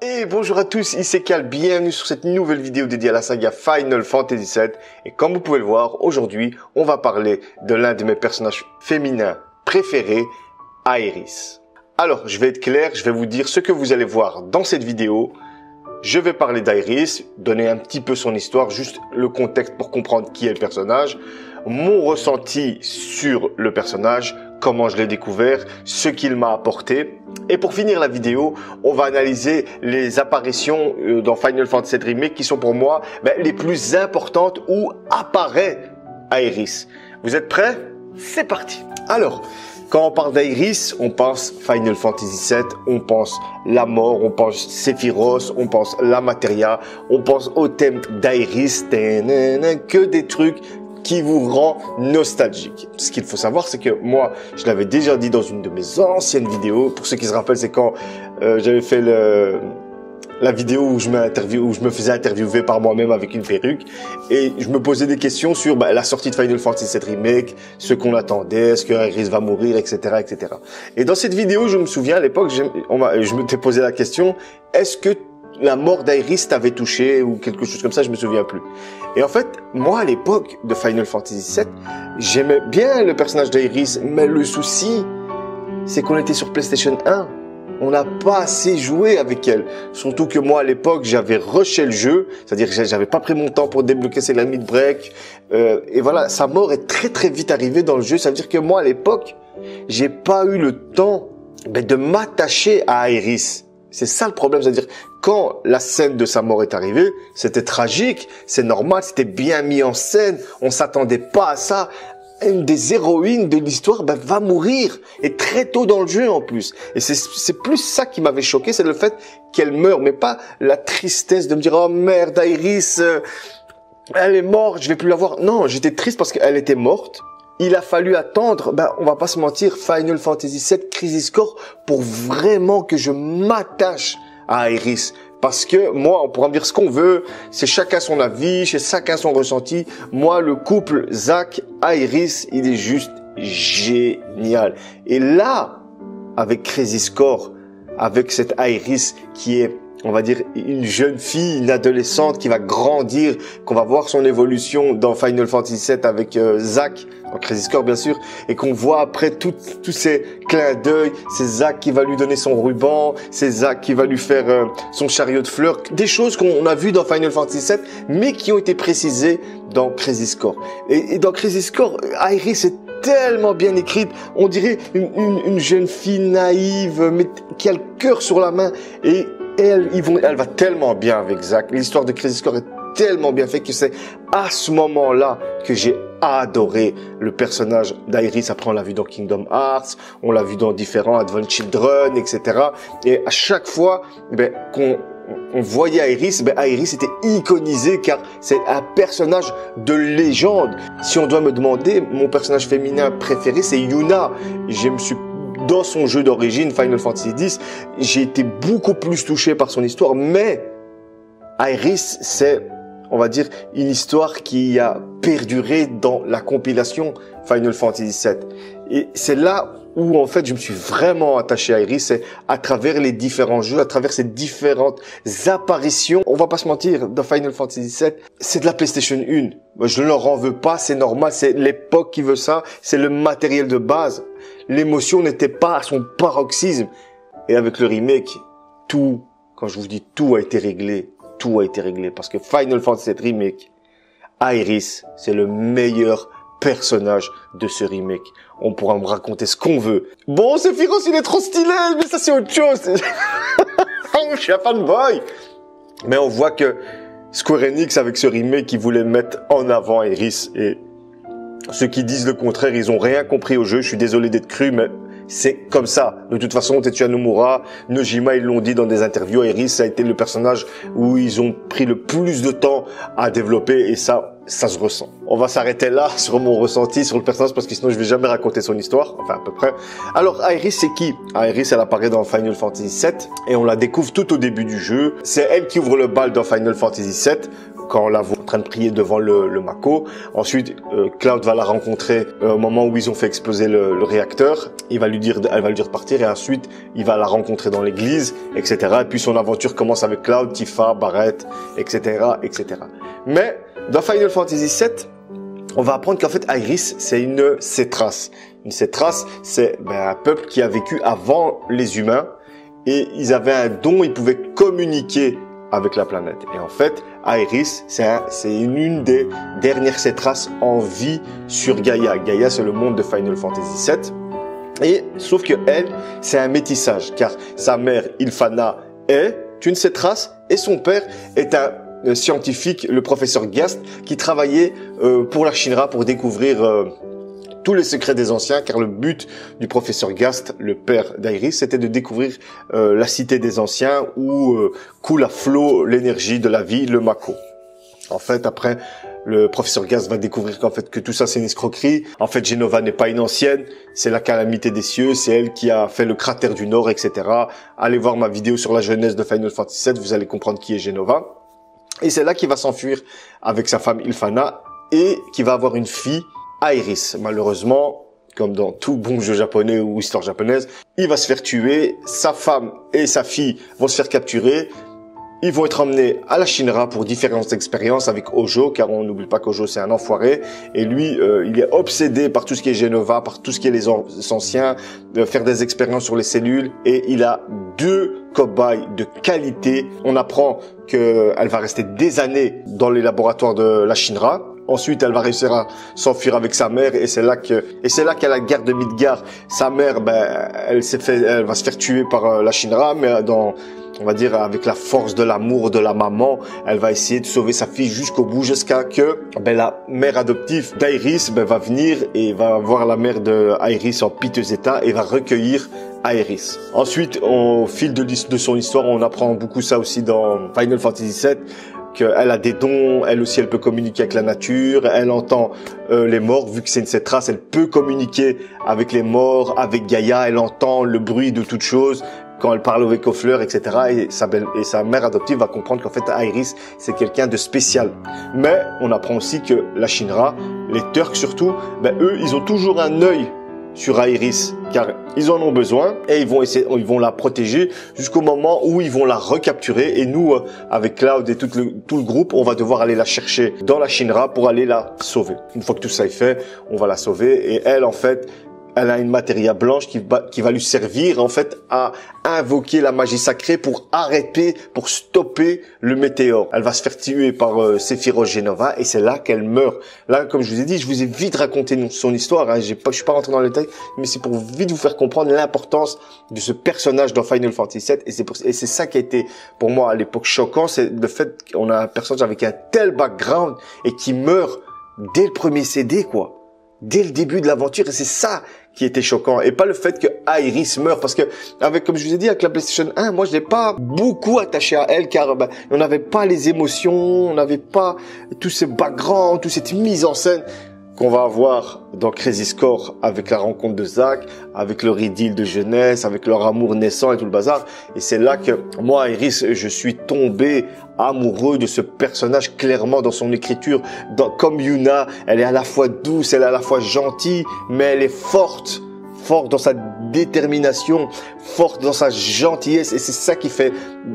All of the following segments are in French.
Et bonjour à tous, ici Cal, bienvenue sur cette nouvelle vidéo dédiée à la saga Final Fantasy VII. Et comme vous pouvez le voir, aujourd'hui, on va parler de l'un de mes personnages féminins préférés, Aerith. Alors, je vais être clair, je vais vous dire ce que vous allez voir dans cette vidéo. Je vais parler d'Aerith, donner un petit peu son histoire, juste le contexte pour comprendre qui est le personnage, mon ressenti sur le personnage, comment je l'ai découvert, ce qu'il m'a apporté. Et pour finir la vidéo, on va analyser les apparitions dans Final Fantasy VII Remake qui sont pour moi les plus importantes où apparaît Aerith. Vous êtes prêts? C'est parti. Alors, quand on parle d'Aerith, on pense Final Fantasy VII, on pense la mort, on pense Sephiroth, on pense la Materia, on pense au thème d'Aerith, que des trucs qui vous rend nostalgique. Ce qu'il faut savoir, c'est que moi, je l'avais déjà dit dans une de mes anciennes vidéos. Pour ceux qui se rappellent, c'est quand j'avais fait la vidéo où je me faisais interviewer par moi-même avec une perruque et je me posais des questions sur la sortie de Final Fantasy VII Remake, ce qu'on attendait, est-ce que Aerith va mourir, etc., etc. Et dans cette vidéo, je me souviens à l'époque, je m'étais posé la question, est-ce que la mort d'Aerith t'avait touché ou quelque chose comme ça, je me souviens plus. Et en fait, moi à l'époque de Final Fantasy VII, j'aimais bien le personnage d'Aerith, mais le souci, c'est qu'on était sur PlayStation 1. On n'a pas assez joué avec elle. Surtout que moi à l'époque, j'avais rushé le jeu, c'est-à-dire que j'avais pas pris mon temps pour débloquer ses limites break. Et voilà, sa mort est très très vite arrivée dans le jeu. Ça veut dire que moi à l'époque, j'ai pas eu le temps de m'attacher à Aerith. C'est ça le problème, c'est-à-dire quand la scène de sa mort est arrivée, c'était tragique, c'est normal, c'était bien mis en scène, on s'attendait pas à ça. Une des héroïnes de l'histoire va mourir, et très tôt dans le jeu en plus. Et c'est plus ça qui m'avait choqué, c'est le fait qu'elle meure, mais pas la tristesse de me dire oh merde, Aerith, elle est morte, je vais plus la voir. Non, j'étais triste parce qu'elle était morte. Il a fallu attendre, on va pas se mentir, Final Fantasy VII Crisis Core pour vraiment que je m'attache à Aerith. Parce que moi, on pourra me dire ce qu'on veut, c'est chacun son avis, c'est chacun son ressenti. Moi, le couple Zack-Aerith, il est juste génial. Et là, avec Crisis Core, avec cette Aerith qui est, on va dire, une jeune fille, une adolescente qui va grandir, qu'on va voir son évolution dans Final Fantasy VII avec Zack, en Crisis Core bien sûr, et qu'on voit après tous ces clins d'œil, c'est Zack qui va lui donner son ruban, c'est Zack qui va lui faire son chariot de fleurs, des choses qu'on a vues dans Final Fantasy VII, mais qui ont été précisées dans Crisis Core. Et dans Crisis Core, Aerith est tellement bien écrite, on dirait une jeune fille naïve, mais qui a le cœur sur la main, et elle va tellement bien avec Zack. L'histoire de Crisis Core est tellement bien faite que c'est à ce moment-là que j'ai adoré le personnage d'Aerith. Après, on l'a vu dans Kingdom Hearts, on l'a vu dans différents Advent Children, etc. Et à chaque fois qu'on voyait Aerith, Aerith était iconisée car c'est un personnage de légende. Si on doit me demander, mon personnage féminin préféré, c'est Yuna. Dans son jeu d'origine, Final Fantasy X, j'ai été beaucoup plus touché par son histoire, mais Aerith, c'est, on va dire, une histoire qui a perduré dans la compilation Final Fantasy VII. Et c'est là où, en fait, je me suis vraiment attaché à Aerith, c'est à travers les différents jeux, à travers ces différentes apparitions. On va pas se mentir, dans Final Fantasy VII, c'est de la PlayStation 1. Je ne leur en veux pas, c'est normal, c'est l'époque qui veut ça, c'est le matériel de base. L'émotion n'était pas à son paroxysme. Et avec le remake, quand je vous dis tout a été réglé, parce que Final Fantasy VII Remake, Aerith, c'est le meilleur personnage de ce remake. On pourra me raconter ce qu'on veut. Bon, Sephiroth, il est trop stylé, mais ça c'est autre chose. Je suis un fanboy. Mais on voit que Square Enix, avec ce remake, ils voulaient mettre en avant Aerith. Et ceux qui disent le contraire, ils ont rien compris au jeu. Je suis désolé d'être cru, mais c'est comme ça. De toute façon, Tetsuya Nomura, Nojima, ils l'ont dit dans des interviews, Aerith, ça a été le personnage où ils ont pris le plus de temps à développer. Et ça, ça se ressent. On va s'arrêter là sur mon ressenti sur le personnage parce que sinon je vais jamais raconter son histoire, enfin à peu près. Alors Aerys c'est qui? Aerys elle apparaît dans Final Fantasy VII et on la découvre tout au début du jeu. C'est elle qui ouvre le bal dans Final Fantasy VII quand on la voit en train de prier devant le Mako. Ensuite Cloud va la rencontrer au moment où ils ont fait exploser le réacteur. Elle va lui dire de partir et ensuite il va la rencontrer dans l'église, etc. Et puis son aventure commence avec Cloud, Tifa, Barrett, etc., etc. Mais dans Final Fantasy VII, on va apprendre qu'en fait Aerys c'est une Cétras. Une Cétras, c'est un peuple qui a vécu avant les humains et ils avaient un don, ils pouvaient communiquer avec la planète. Et en fait, Aerys, c'est une des dernières Cétras en vie sur Gaïa. Gaïa, c'est le monde de Final Fantasy VII. Et sauf que elle, c'est un métissage, car sa mère Ylfana est une Cétras et son père est un scientifique, le professeur Gast, qui travaillait pour la Shinra pour découvrir tous les secrets des anciens, car le but du professeur Gast, le père d'Aerys, c'était de découvrir la cité des anciens où coule à flot l'énergie de la vie, le Mako. En fait, après, le professeur Gast va découvrir qu'en fait que tout ça c'est une escroquerie. En fait, Jenova n'est pas une ancienne, c'est la calamité des cieux, c'est elle qui a fait le cratère du Nord, etc. Allez voir ma vidéo sur la jeunesse de Final Fantasy VII, vous allez comprendre qui est Jenova. Et c'est là qu'il va s'enfuir avec sa femme Ylfana et qui va avoir une fille, Aerys. Malheureusement, comme dans tout bon jeu japonais ou histoire japonaise, il va se faire tuer, sa femme et sa fille vont se faire capturer. Ils vont être emmenés à la Shinra pour différentes expériences avec Hojo, car on n'oublie pas qu'Hojo c'est un enfoiré. Et lui, il est obsédé par tout ce qui est Jenova, par tout ce qui est les anciens, faire des expériences sur les cellules. Et il a 2 cobayes de qualité. On apprend qu'elle va rester des années dans les laboratoires de la Shinra. Ensuite, elle va réussir à s'enfuir avec sa mère et c'est là qu'à la guerre de Midgar, sa mère, elle va se faire tuer par la Shinra, mais on va dire avec la force de l'amour de la maman, elle va essayer de sauver sa fille jusqu'au bout, jusqu'à que la mère adoptive d'Aerys va venir et va voir la mère d'Aerys en piteux état et va recueillir Aerys. Ensuite, au fil de son histoire, on apprend beaucoup ça aussi dans Final Fantasy VII, qu'elle a des dons, elle aussi elle peut communiquer avec la nature, elle entend les morts, vu que c'est une Cétras, elle peut communiquer avec les morts, avec Gaïa, elle entend le bruit de toutes choses, quand elle parle avec aux fleurs, etc. Et sa mère adoptive va comprendre qu'en fait Aerys c'est quelqu'un de spécial. Mais on apprend aussi que la Shinra, les Turcs surtout, eux ils ont toujours un œil sur Aerys, car ils en ont besoin et ils vont la protéger jusqu'au moment où ils vont la recapturer. Et nous, avec Cloud et tout le groupe, on va devoir aller la chercher dans la Shinra pour aller la sauver. Une fois que tout ça est fait, on va la sauver et elle, en fait, elle a une matéria blanche qui va lui servir en fait à invoquer la magie sacrée pour arrêter, pour stopper le météore. Elle va se faire tuer par Sephiroth Jenova et c'est là qu'elle meurt. Là, comme je vous ai dit, je vous ai vite raconté son histoire. Hein. Je suis pas rentré dans les détails, mais c'est pour vite vous faire comprendre l'importance de ce personnage dans Final Fantasy VII. Et c'est ça qui a été pour moi à l'époque choquant, c'est le fait qu'on a un personnage avec un tel background et qui meurt dès le premier CD, quoi. Dès le début de l'aventure, et c'est ça qui était choquant, et pas le fait que Aerys meurt, parce que comme je vous ai dit, avec la PlayStation 1, moi je l'ai pas beaucoup attaché à elle, car on n'avait pas les émotions, on n'avait pas tout ce background, toute cette mise en scène qu'on va avoir dans Crisis Core avec la rencontre de Zack, avec leur idylle de jeunesse, avec leur amour naissant et tout le bazar. Et c'est là que moi, Aerys, je suis tombé amoureux de ce personnage clairement dans son écriture. Comme Yuna, elle est à la fois douce, elle est à la fois gentille, mais elle est forte dans sa détermination, forte dans sa gentillesse. Et c'est ça qui fait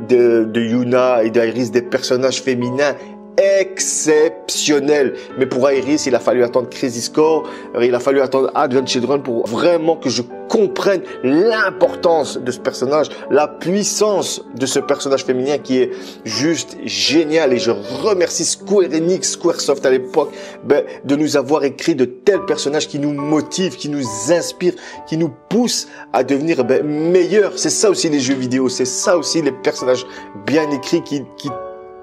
de Yuna et d'Aerys des personnages féminins exceptionnel. Mais pour Aerys, il a fallu attendre Crisis Core, il a fallu attendre Advent Children pour vraiment que je comprenne l'importance de ce personnage, la puissance de ce personnage féminin qui est juste génial. Et je remercie Square Enix, Squaresoft à l'époque, de nous avoir écrit de tels personnages qui nous motivent, qui nous inspirent, qui nous poussent à devenir meilleurs. C'est ça aussi les jeux vidéo, c'est ça aussi les personnages bien écrits qui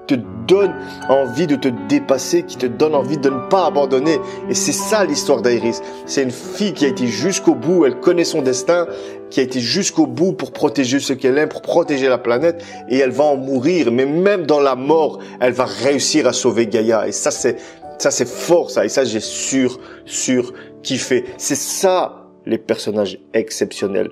te donne envie de te dépasser, qui te donne envie de ne pas abandonner. Et c'est ça l'histoire d'Aerys. C'est une fille qui a été jusqu'au bout, elle connaît son destin, qui a été jusqu'au bout pour protéger ce qu'elle aime, pour protéger la planète, et elle va en mourir. Mais même dans la mort, elle va réussir à sauver Gaïa. Et ça, c'est Ça, c'est fort, ça. Et ça, j'ai kiffé. C'est ça, les personnages exceptionnels.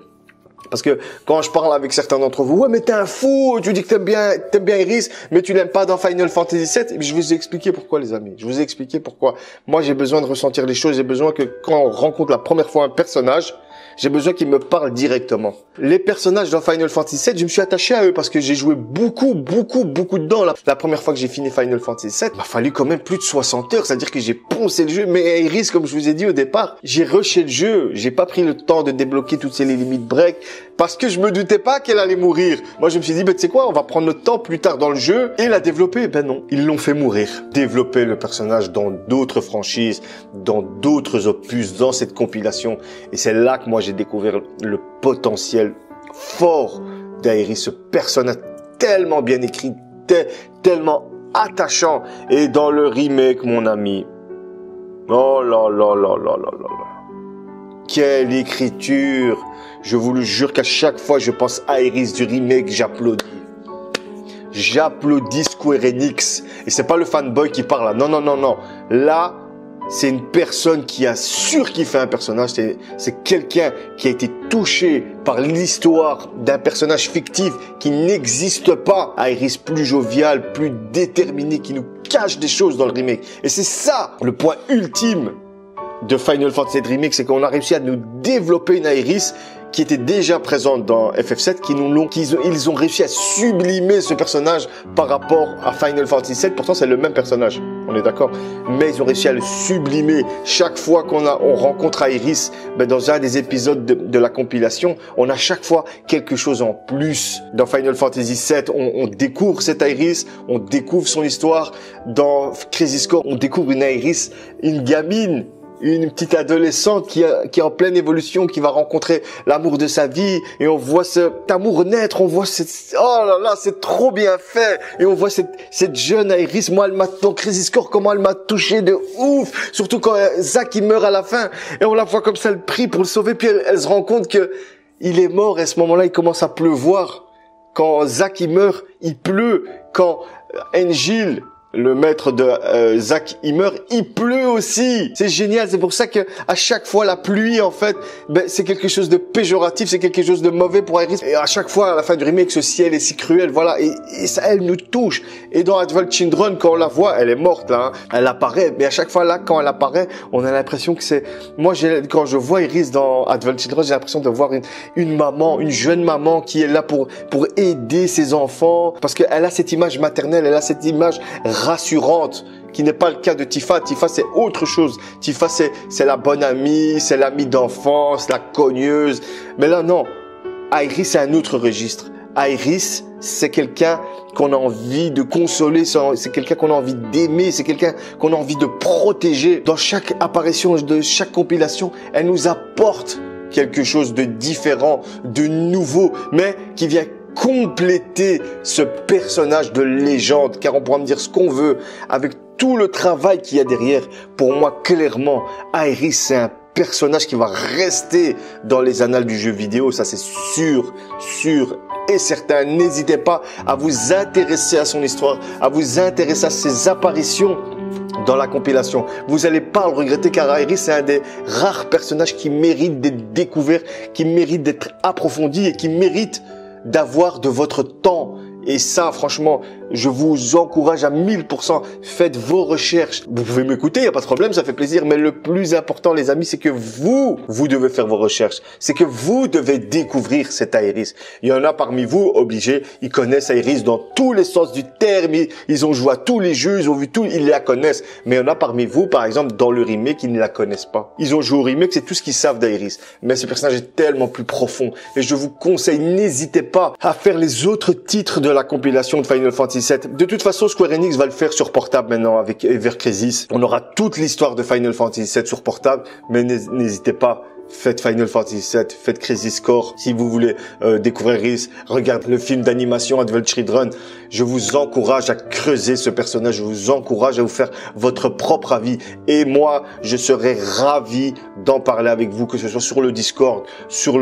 Parce que quand je parle avec certains d'entre vous, ouais, mais t'es un fou, tu dis que t'aimes bien Iris, mais tu l'aimes pas dans Final Fantasy VII. Je vous ai expliqué pourquoi, les amis. Je vous ai expliqué pourquoi. Moi, j'ai besoin de ressentir les choses. J'ai besoin que quand on rencontre la première fois un personnage, j'ai besoin qu'il me parle directement. Les personnages dans Final Fantasy VII, je me suis attaché à eux parce que j'ai joué beaucoup dedans. La première fois que j'ai fini Final Fantasy VII, il m'a fallu quand même plus de 60 heures. C'est-à-dire que j'ai poncé le jeu. Mais Iris, comme je vous ai dit au départ, j'ai rushé le jeu. J'ai pas pris le temps de débloquer toutes ces limites break parce que je me doutais pas qu'elle allait mourir. Moi, je me suis dit, tu sais quoi, on va prendre notre temps plus tard dans le jeu et la développer. Ben non, ils l'ont fait mourir. Développer le personnage dans d'autres franchises, dans d'autres opus, dans cette compilation. Et c'est là que moi, j'ai découvert le potentiel fort d'Aeris, ce personnage tellement bien écrit, tellement attachant. Et dans le remake, mon ami, oh là là là là là là là. Quelle écriture! Je vous le jure qu'à chaque fois je pense à Iris du remake, j'applaudis. J'applaudis Square Enix. Et c'est pas le fanboy qui parle là. Non, non, non, non. Là, c'est une personne qui a surkiffé un personnage. C'est quelqu'un qui a été touché par l'histoire d'un personnage fictif qui n'existe pas. Iris plus jovial, plus déterminé, qui nous cache des choses dans le remake. Et c'est ça le point ultime de Final Fantasy VII Remake, c'est qu'on a réussi à nous développer une Iris qui était déjà présente dans FF7, ils ont réussi à sublimer ce personnage par rapport à Final Fantasy VII. Pourtant, c'est le même personnage, on est d'accord. Mais ils ont réussi à le sublimer. Chaque fois on rencontre Iris, dans un des épisodes de la compilation, on a chaque fois quelque chose en plus. Dans Final Fantasy VII, on découvre cette Iris, on découvre son histoire. Dans Crisis Core, on découvre une Iris, une gamine, une petite adolescente qui est en pleine évolution, qui va rencontrer l'amour de sa vie, et on voit cet amour naître, on voit oh là là, c'est trop bien fait, et on voit cette jeune Iris, moi, dans Crisis Core, comment elle m'a touché de ouf, surtout quand Zack, il meurt à la fin, et on la voit comme ça, elle prie pour le sauver, puis elle se rend compte que il est mort, et à ce moment-là, il commence à pleuvoir. Quand Zack, il meurt, il pleut. Quand Angel, le maître de Zack, il meurt, il pleut aussi. C'est génial, c'est pour ça que à chaque fois la pluie, en fait, c'est quelque chose de péjoratif, c'est quelque chose de mauvais pour Iris. Et à chaque fois, à la fin du remake, ce ciel est si cruel, voilà, et ça, elle nous touche. Et dans Advent Children, quand on la voit, elle est morte là, hein, elle apparaît, mais à chaque fois là, quand elle apparaît, on a l'impression que c'est... Moi, quand je vois Iris dans Advent Children, j'ai l'impression de voir une maman, une jeune maman qui est là pour aider ses enfants, parce qu'elle a cette image maternelle, elle a cette image rassurante, qui n'est pas le cas de Tifa. Tifa, c'est autre chose. Tifa, c'est la bonne amie, c'est l'amie d'enfance, la cogneuse. Mais là, non. Iris, c'est un autre registre. Iris, c'est quelqu'un qu'on a envie de consoler, c'est quelqu'un qu'on a envie d'aimer, c'est quelqu'un qu'on a envie de protéger. Dans chaque apparition, de chaque compilation, elle nous apporte quelque chose de différent, de nouveau, mais qui vient compléter ce personnage de légende, car on pourra me dire ce qu'on veut, avec tout le travail qu'il y a derrière. Pour moi, clairement, Iris, c'est un personnage qui va rester dans les annales du jeu vidéo, ça c'est sûr et certain. N'hésitez pas à vous intéresser à son histoire, à vous intéresser à ses apparitions dans la compilation. Vous n'allez pas le regretter, car Iris, c'est un des rares personnages qui mérite d'être découvert, qui mérite d'être approfondi et qui mérite d'avoir de votre temps. Et ça, franchement, je vous encourage à 1000%. Faites vos recherches. Vous pouvez m'écouter, il n'y a pas de problème, ça fait plaisir. Mais le plus important, les amis, c'est que vous devez faire vos recherches. C'est que vous devez découvrir cette Iris. Il y en a parmi vous, obligés, ils connaissent Iris dans tous les sens du terme. Ils ont joué à tous les jeux, ils ont vu tout, ils la connaissent. Mais il y en a parmi vous, par exemple, dans le remake, qui ne la connaissent pas. Ils ont joué au remake, c'est tout ce qu'ils savent d'Iris. Mais ce personnage est tellement plus profond. Et je vous conseille, n'hésitez pas à faire les autres titres de la compilation de Final Fantasy VII. De toute façon, Square Enix va le faire sur portable maintenant avec Ever Crisis. On aura toute l'histoire de Final Fantasy VII sur portable, mais n'hésitez pas. Faites Final Fantasy VII, faites Crisis Core. Si vous voulez découvrir Iris, regardez le film d'animation Advent Children. Je vous encourage à creuser ce personnage. Je vous encourage à vous faire votre propre avis. Et moi, je serai ravi d'en parler avec vous, que ce soit sur le Discord, sur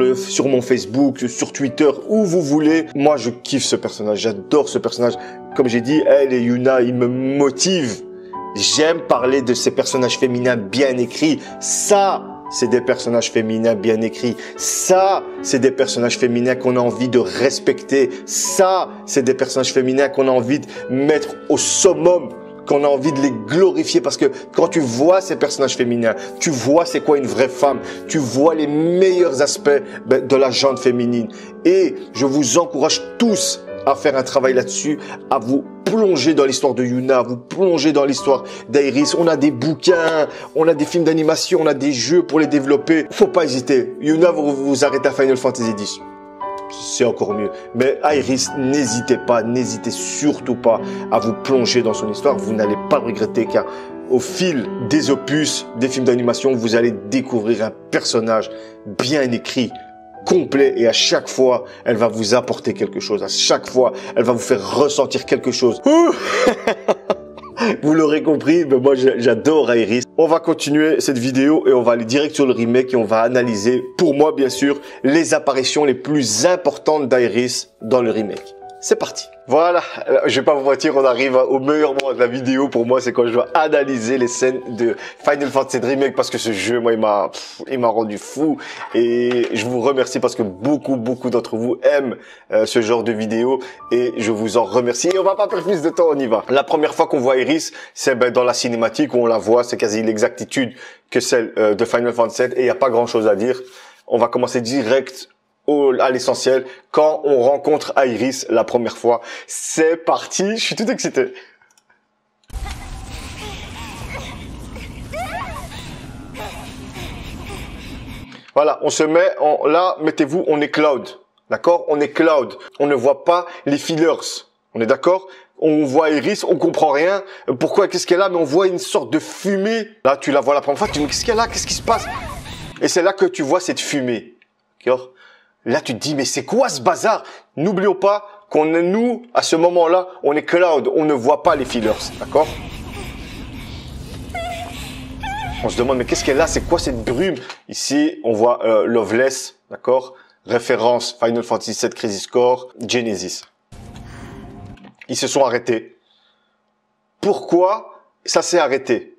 mon Facebook, sur Twitter, où vous voulez. Moi, je kiffe ce personnage. J'adore ce personnage. Comme j'ai dit, elle et Yuna, ils me motivent J'aime parler de ces personnages féminins bien écrits. Ça, c'est des personnages féminins bien écrits. Ça, c'est des personnages féminins qu'on a envie de respecter. Ça, c'est des personnages féminins qu'on a envie de mettre au summum, qu'on a envie de les glorifier, parce que quand tu vois ces personnages féminins, tu vois c'est quoi une vraie femme, tu vois les meilleurs aspects de la gente féminine. Et je vous encourage tous à faire un travail là-dessus, à vous plonger dans l'histoire de Yuna, à vous plonger dans l'histoire d'Iris. On a des bouquins, on a des films d'animation, on a des jeux pour les développer. Faut pas hésiter. Yuna, vous arrêtez à Final Fantasy X. C'est encore mieux. Mais Iris, n'hésitez surtout pas à vous plonger dans son histoire. Vous n'allez pas le regretter, car au fil des opus, des films d'animation, vous allez découvrir un personnage bien écrit, complet, et à chaque fois, elle va vous apporter quelque chose. À chaque fois, elle va vous faire ressentir quelque chose. Vous l'aurez compris, mais moi j'adore Iris. On va continuer cette vidéo et on va aller direct sur le remake et on va analyser, pour moi bien sûr, les apparitions les plus importantes d'Iris dans le remake. C'est parti. Voilà, je vais pas vous mentir, on arrive au meilleur moment de la vidéo. Pour moi, c'est quand je dois analyser les scènes de Final Fantasy Remake, parce que ce jeu, moi, il m'a rendu fou. Et je vous remercie parce que beaucoup d'entre vous aiment ce genre de vidéo, et je vous en remercie. Et on va pas perdre plus de temps, on y va. La première fois qu'on voit Iris, c'est dans la cinématique où on la voit, c'est quasi l'exactitude que celle de Final Fantasy 7, et il y a pas grand chose à dire. On va commencer direct à l'essentiel, quand on rencontre Iris la première fois. C'est parti, je suis tout excité. Voilà, on se met là, mettez-vous, on est Cloud. D'accord? On est Cloud. On ne voit pas les fillers. On est d'accord? On voit Iris, on comprend rien. Pourquoi? Qu'est-ce qu'elle a? Mais on voit une sorte de fumée. Là, tu la vois la première fois, tu dis, qu'est-ce qu'elle a? Qu'est-ce qui se passe? Et c'est là que tu vois cette fumée. D'accord? Là, tu te dis, mais c'est quoi ce bazar? N'oublions pas qu'on est, nous, à ce moment-là, on est Cloud, on ne voit pas les fillers, d'accord? On se demande, mais qu'est-ce qu'elle a? C'est quoi cette brume? Ici, on voit Loveless, d'accord? Référence Final Fantasy VII Crisis Core, Genesis. Ils se sont arrêtés. Pourquoi ça s'est arrêté?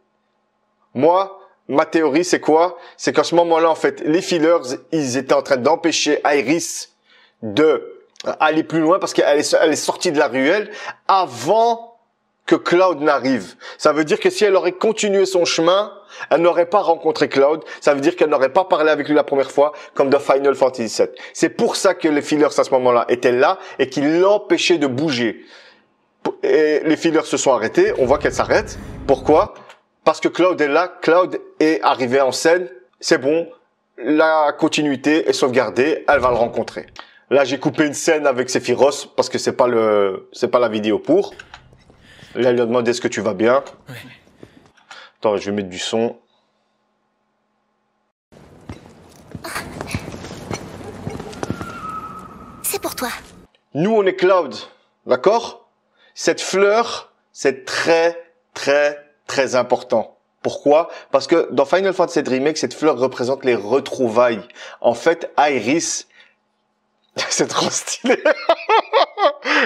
Moi, ma théorie, c'est quoi? C'est qu'à ce moment-là, en fait, les fillers, ils étaient en train d'empêcher Iris de aller plus loin, parce qu'elle est sortie de la ruelle avant que Cloud n'arrive. Ça veut dire que si elle aurait continué son chemin, elle n'aurait pas rencontré Cloud. Ça veut dire qu'elle n'aurait pas parlé avec lui la première fois, comme dans Final Fantasy VII. C'est pour ça que les fillers, à ce moment-là, étaient là et qu'ils l'empêchaient de bouger. Et les fillers se sont arrêtés. On voit qu'elle s'arrête. Pourquoi? Parce que Cloud est là, Cloud est arrivé en scène, c'est bon, la continuité est sauvegardée, elle va le rencontrer. Là, j'ai coupé une scène avec Sephiroth parce que c'est pas la vidéo pour. Là, elle lui a demandé est-ce que tu vas bien. Ouais. Attends, je vais mettre du son. C'est pour toi. Nous, on est Cloud, d'accord? Cette fleur, c'est très important. Pourquoi? Parce que dans Final Fantasy VII Remake, cette fleur représente les retrouvailles. En fait, Iris, c'est trop stylé.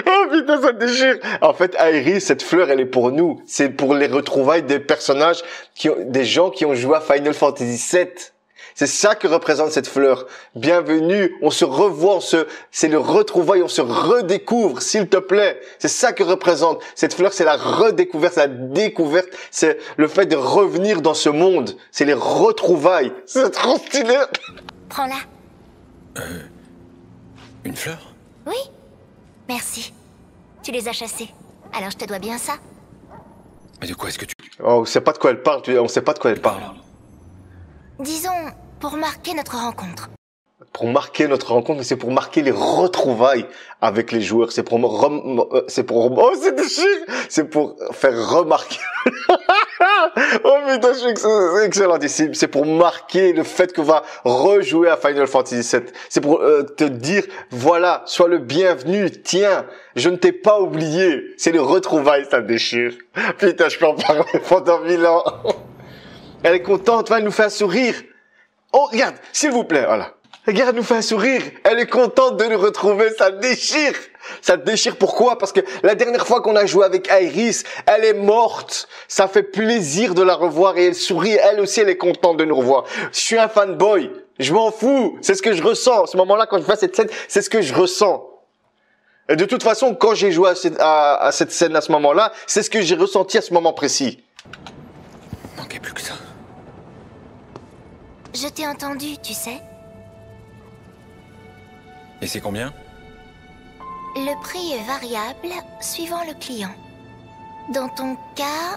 Oh putain, ça déchire. En fait, Iris, cette fleur, elle est pour nous. C'est pour les retrouvailles des personnages des gens qui ont joué à Final Fantasy VII. C'est ça que représente cette fleur. Bienvenue, on se revoit, c'est le retrouvaille, on se redécouvre, s'il te plaît. C'est ça que représente. Cette fleur, c'est la redécouverte, c'est la découverte, c'est le fait de revenir dans ce monde. C'est les retrouvailles. C'est trop stylé. Prends-la. Une fleur? Oui. Merci. Tu les as chassés. Alors je te dois bien ça. Mais de quoi est-ce que tu... Oh, on sait pas de quoi elle parle, on sait pas de quoi elle parle. Disons, pour marquer notre rencontre. Pour marquer notre rencontre, mais c'est pour marquer les retrouvailles avec les joueurs. C'est pour oh, c'est déchire. C'est pour faire remarquer. Oh putain, c'est excellentissime. C'est pour marquer le fait qu'on va rejouer à Final Fantasy VII. C'est pour te dire, voilà, sois le bienvenu. Tiens, je ne t'ai pas oublié. C'est les retrouvailles, ça déchire. Putain, je peux en parler pendant 1000 ans. Elle est contente, elle nous fait un sourire. Oh, regarde, s'il vous plaît, voilà. Regarde, elle nous fait un sourire. Elle est contente de nous retrouver. Ça déchire. Ça déchire. Pourquoi? Parce que la dernière fois qu'on a joué avec Iris, elle est morte. Ça fait plaisir de la revoir et elle sourit. Elle aussi, elle est contente de nous revoir. Je suis un fanboy. Je m'en fous. C'est ce que je ressens. À ce moment-là, quand je vois cette scène, c'est ce que je ressens. Et de toute façon, quand j'ai joué à cette scène à ce moment-là, c'est ce que j'ai ressenti à ce moment précis. Il manquait plus que ça. Je t'ai entendu, tu sais. Et c'est combien? Le prix est variable suivant le client. Dans ton cas...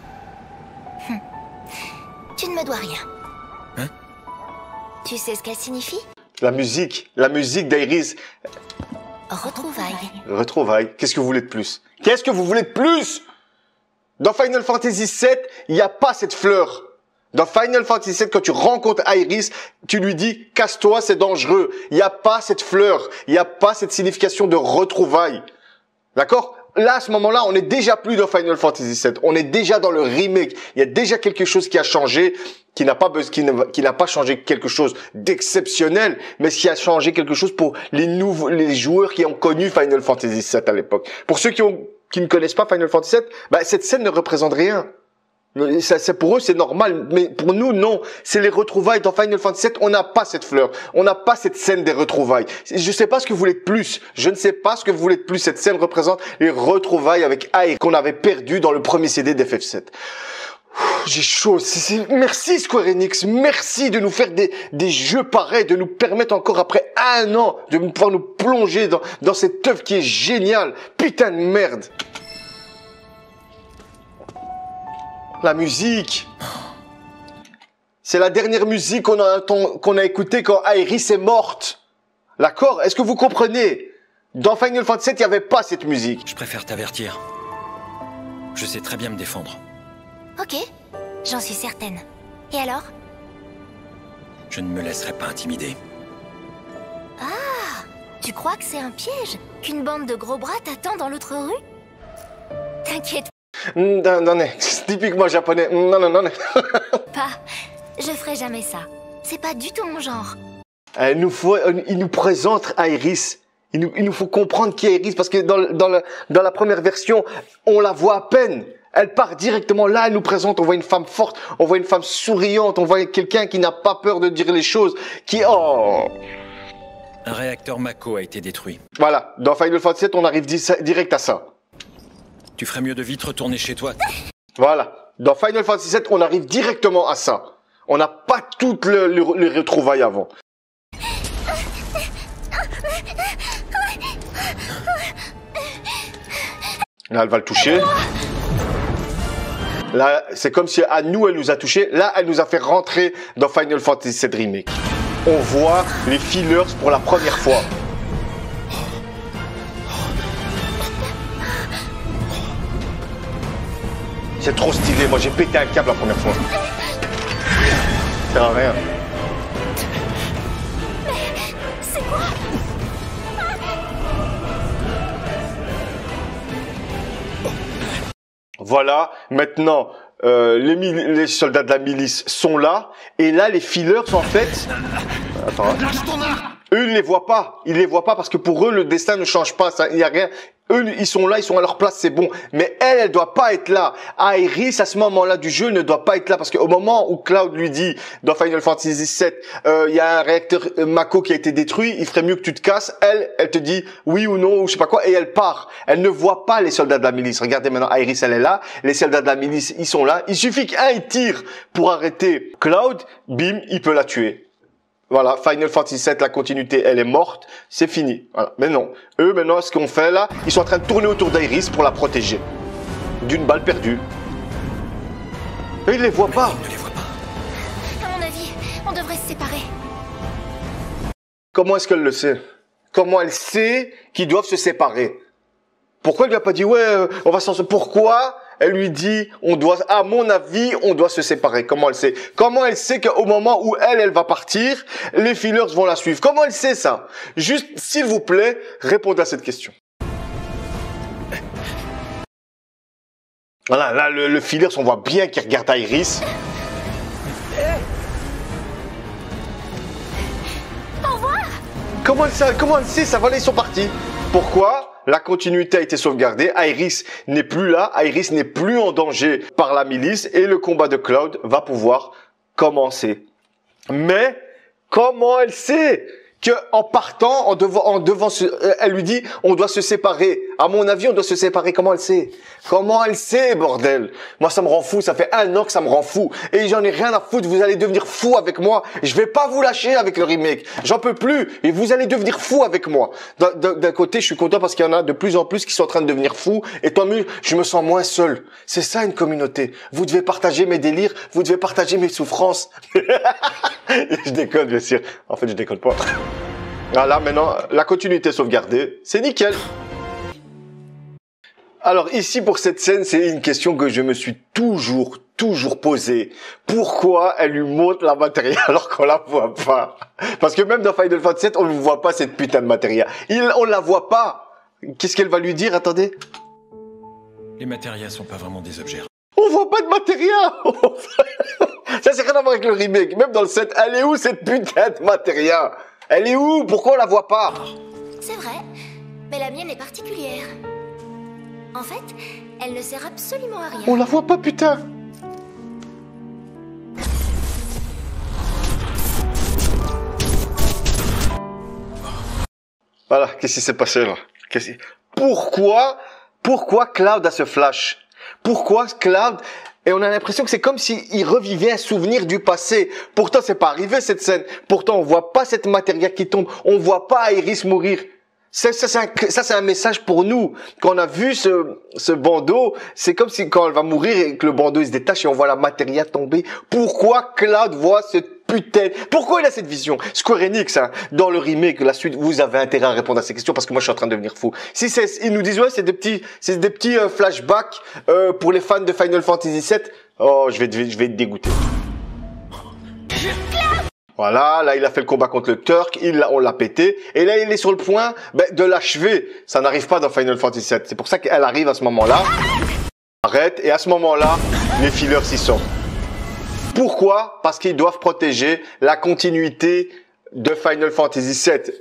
tu ne me dois rien. Hein? Tu sais ce qu'elle signifie? La musique d'Iris. Retrouvailles. Retrouvailles. Qu'est-ce que vous voulez de plus? Qu'est-ce que vous voulez de plus? Dans Final Fantasy VII, il n'y a pas cette fleur. Dans Final Fantasy VII, quand tu rencontres Iris, tu lui dis « Casse-toi, c'est dangereux ». Il n'y a pas cette fleur. Il n'y a pas cette signification de retrouvailles. D'accord? Là, à ce moment-là, on n'est déjà plus dans Final Fantasy VII. On est déjà dans le remake. Il y a déjà quelque chose qui a changé, qui n'a pas changé quelque chose d'exceptionnel, mais qui a changé quelque chose pour les joueurs qui ont connu Final Fantasy VII à l'époque. Pour ceux qui ne connaissent pas Final Fantasy VII, cette scène ne représente rien. Pour eux, c'est normal, mais pour nous, non. C'est les retrouvailles. Dans Final Fantasy VII, on n'a pas cette fleur. On n'a pas cette scène des retrouvailles. Je ne sais pas ce que vous voulez de plus. Je ne sais pas ce que vous voulez de plus. Cette scène représente les retrouvailles avec Iris qu'on avait perdu dans le premier CD d'FF7. J'ai chaud. Merci Square Enix. Merci de nous faire des jeux pareils, de nous permettre encore après 1 an de pouvoir nous plonger dans cette œuvre qui est géniale. Putain de merde. La musique. C'est la dernière musique qu'on a écoutée quand Iris est morte. D'accord? Est-ce que vous comprenez? Dans Final Fantasy VII, il n'y avait pas cette musique. Je préfère t'avertir. Je sais très bien me défendre. Ok, j'en suis certaine. Et alors? Je ne me laisserai pas intimider. Ah, tu crois que c'est un piège? Qu'une bande de gros bras t'attend dans l'autre rue? T'inquiète non, c'est typiquement japonais. Non. pas, je ferai jamais ça. C'est pas du tout mon genre. Il nous présente Iris. Il nous faut comprendre qui est Iris, parce que dans la première version, on la voit à peine. Elle part directement là, elle nous présente, on voit une femme forte, on voit une femme souriante, on voit quelqu'un qui n'a pas peur de dire les choses, Un réacteur Mako a été détruit. Voilà, dans Final Fantasy VII, on arrive direct à ça. Tu ferais mieux de vite retourner chez toi. Voilà, dans Final Fantasy VII, on arrive directement à ça. On n'a pas toutes les retrouvailles avant. Là, elle va le toucher. Là, c'est comme si à nous, elle nous a touché. Là, elle nous a fait rentrer dans Final Fantasy VII Remake. On voit les fillers pour la première fois. C'est trop stylé. Moi, j'ai pété un câble la première fois. Ça sert à rien. C'est quoi? Voilà, maintenant, les soldats de la milice sont là. Et là, les fillers, en fait... Attends. Eux, ils les voient pas. Ils les voient pas parce que pour eux, le destin ne change pas. Il y a rien. Eux, ils sont là, ils sont à leur place, c'est bon. Mais elle doit pas être là. Iris, à ce moment-là du jeu, ne doit pas être là parce qu'au moment où Cloud lui dit, dans Final Fantasy VII, il y a un réacteur Mako qui a été détruit, il ferait mieux que tu te casses. Elle te dit oui ou non, ou je sais pas quoi, et elle part. Elle ne voit pas les soldats de la milice. Regardez maintenant, Iris, elle est là. Les soldats de la milice, ils sont là. Il suffit qu'un tire pour arrêter Cloud, bim, il peut la tuer. Voilà, Final Fantasy VII, la continuité, elle est morte, c'est fini. Voilà. Mais non, eux maintenant, ce qu'on fait là, ils sont en train de tourner autour d'Iris pour la protéger d'une balle perdue. Et ils les voient pas. Ils ne les voient pas. À mon avis, on devrait se séparer. Comment est-ce qu'elle le sait? Comment elle sait qu'ils doivent se séparer? Pourquoi elle lui a pas dit ouais, on va s'en... Pourquoi elle lui dit on doit, à mon avis, on doit se séparer? Comment elle sait? Comment elle sait qu'au moment où elle va partir, les fillers vont la suivre? Comment elle sait ça? Juste, s'il vous plaît, répondez à cette question. Voilà, là, le fillers, on voit bien qu'il regarde Iris. Au revoir. comment elle sait ça? Voilà, ils sont partis. Pourquoi? La continuité a été sauvegardée. Iris n'est plus là. Iris n'est plus en danger par la milice et le combat de Cloud va pouvoir commencer. Mais comment elle sait que en partant, elle lui dit, on doit se séparer. À mon avis, on doit se séparer. Comment elle sait? Comment elle sait, bordel? Moi, ça me rend fou. Ça fait 1 an que ça me rend fou. Et j'en ai rien à foutre. Vous allez devenir fou avec moi. Je vais pas vous lâcher avec le remake. J'en peux plus. Et vous allez devenir fou avec moi. D'un côté, je suis content parce qu'il y en a de plus en plus qui sont en train de devenir fous. Et tant mieux, je me sens moins seul. C'est ça, une communauté. Vous devez partager mes délires. Vous devez partager mes souffrances. Je déconne, bien sûr. En fait, je déconne pas. Voilà, maintenant, la continuité sauvegardée, c'est nickel. Alors ici, pour cette scène, c'est une question que je me suis toujours posée. Pourquoi elle lui montre la matérielle alors qu'on la voit pas? Parce que même dans Final Fantasy VII, on ne voit pas cette putain de matérielle. On la voit pas. Qu'est-ce qu'elle va lui dire? Attendez. Les matérias sont pas vraiment des objets. On voit pas de matériel. Ça, c'est rien à voir avec le remake. Même dans le 7, elle est où cette putain de matériel? Elle est où? Pourquoi on la voit pas? C'est vrai, mais la mienne est particulière. En fait, elle ne sert absolument à rien. On la voit pas, putain. Voilà, qu'est-ce qui s'est passé là? Pourquoi Cloud a ce flash? Pourquoi Cloud? Et on a l'impression que c'est comme s'il revivait un souvenir du passé. Pourtant, c'est pas arrivé cette scène. Pourtant, on voit pas cette matière qui tombe. On voit pas Iris mourir. Ça, c'est un message pour nous. Quand on a vu ce bandeau, c'est comme si quand elle va mourir et que le bandeau il se détache et on voit la matière tomber. Pourquoi Cloud voit cette putain? Pourquoi il a cette vision? Square Enix, hein, dans le remake, la suite, vous avez intérêt à répondre à ces questions parce que moi je suis en train de devenir fou. Si ils nous disent ouais, c'est des petits flashbacks pour les fans de Final Fantasy VII. Oh, je vais être dégoûté. Voilà, là il a fait le combat contre le Turk, on l'a pété, et là il est sur le point de l'achever. Ça n'arrive pas dans Final Fantasy VII. C'est pour ça qu'elle arrive à ce moment-là. Arrête, et à ce moment-là, les fillers s'y sont. Pourquoi? Parce qu'ils doivent protéger la continuité de Final Fantasy VII.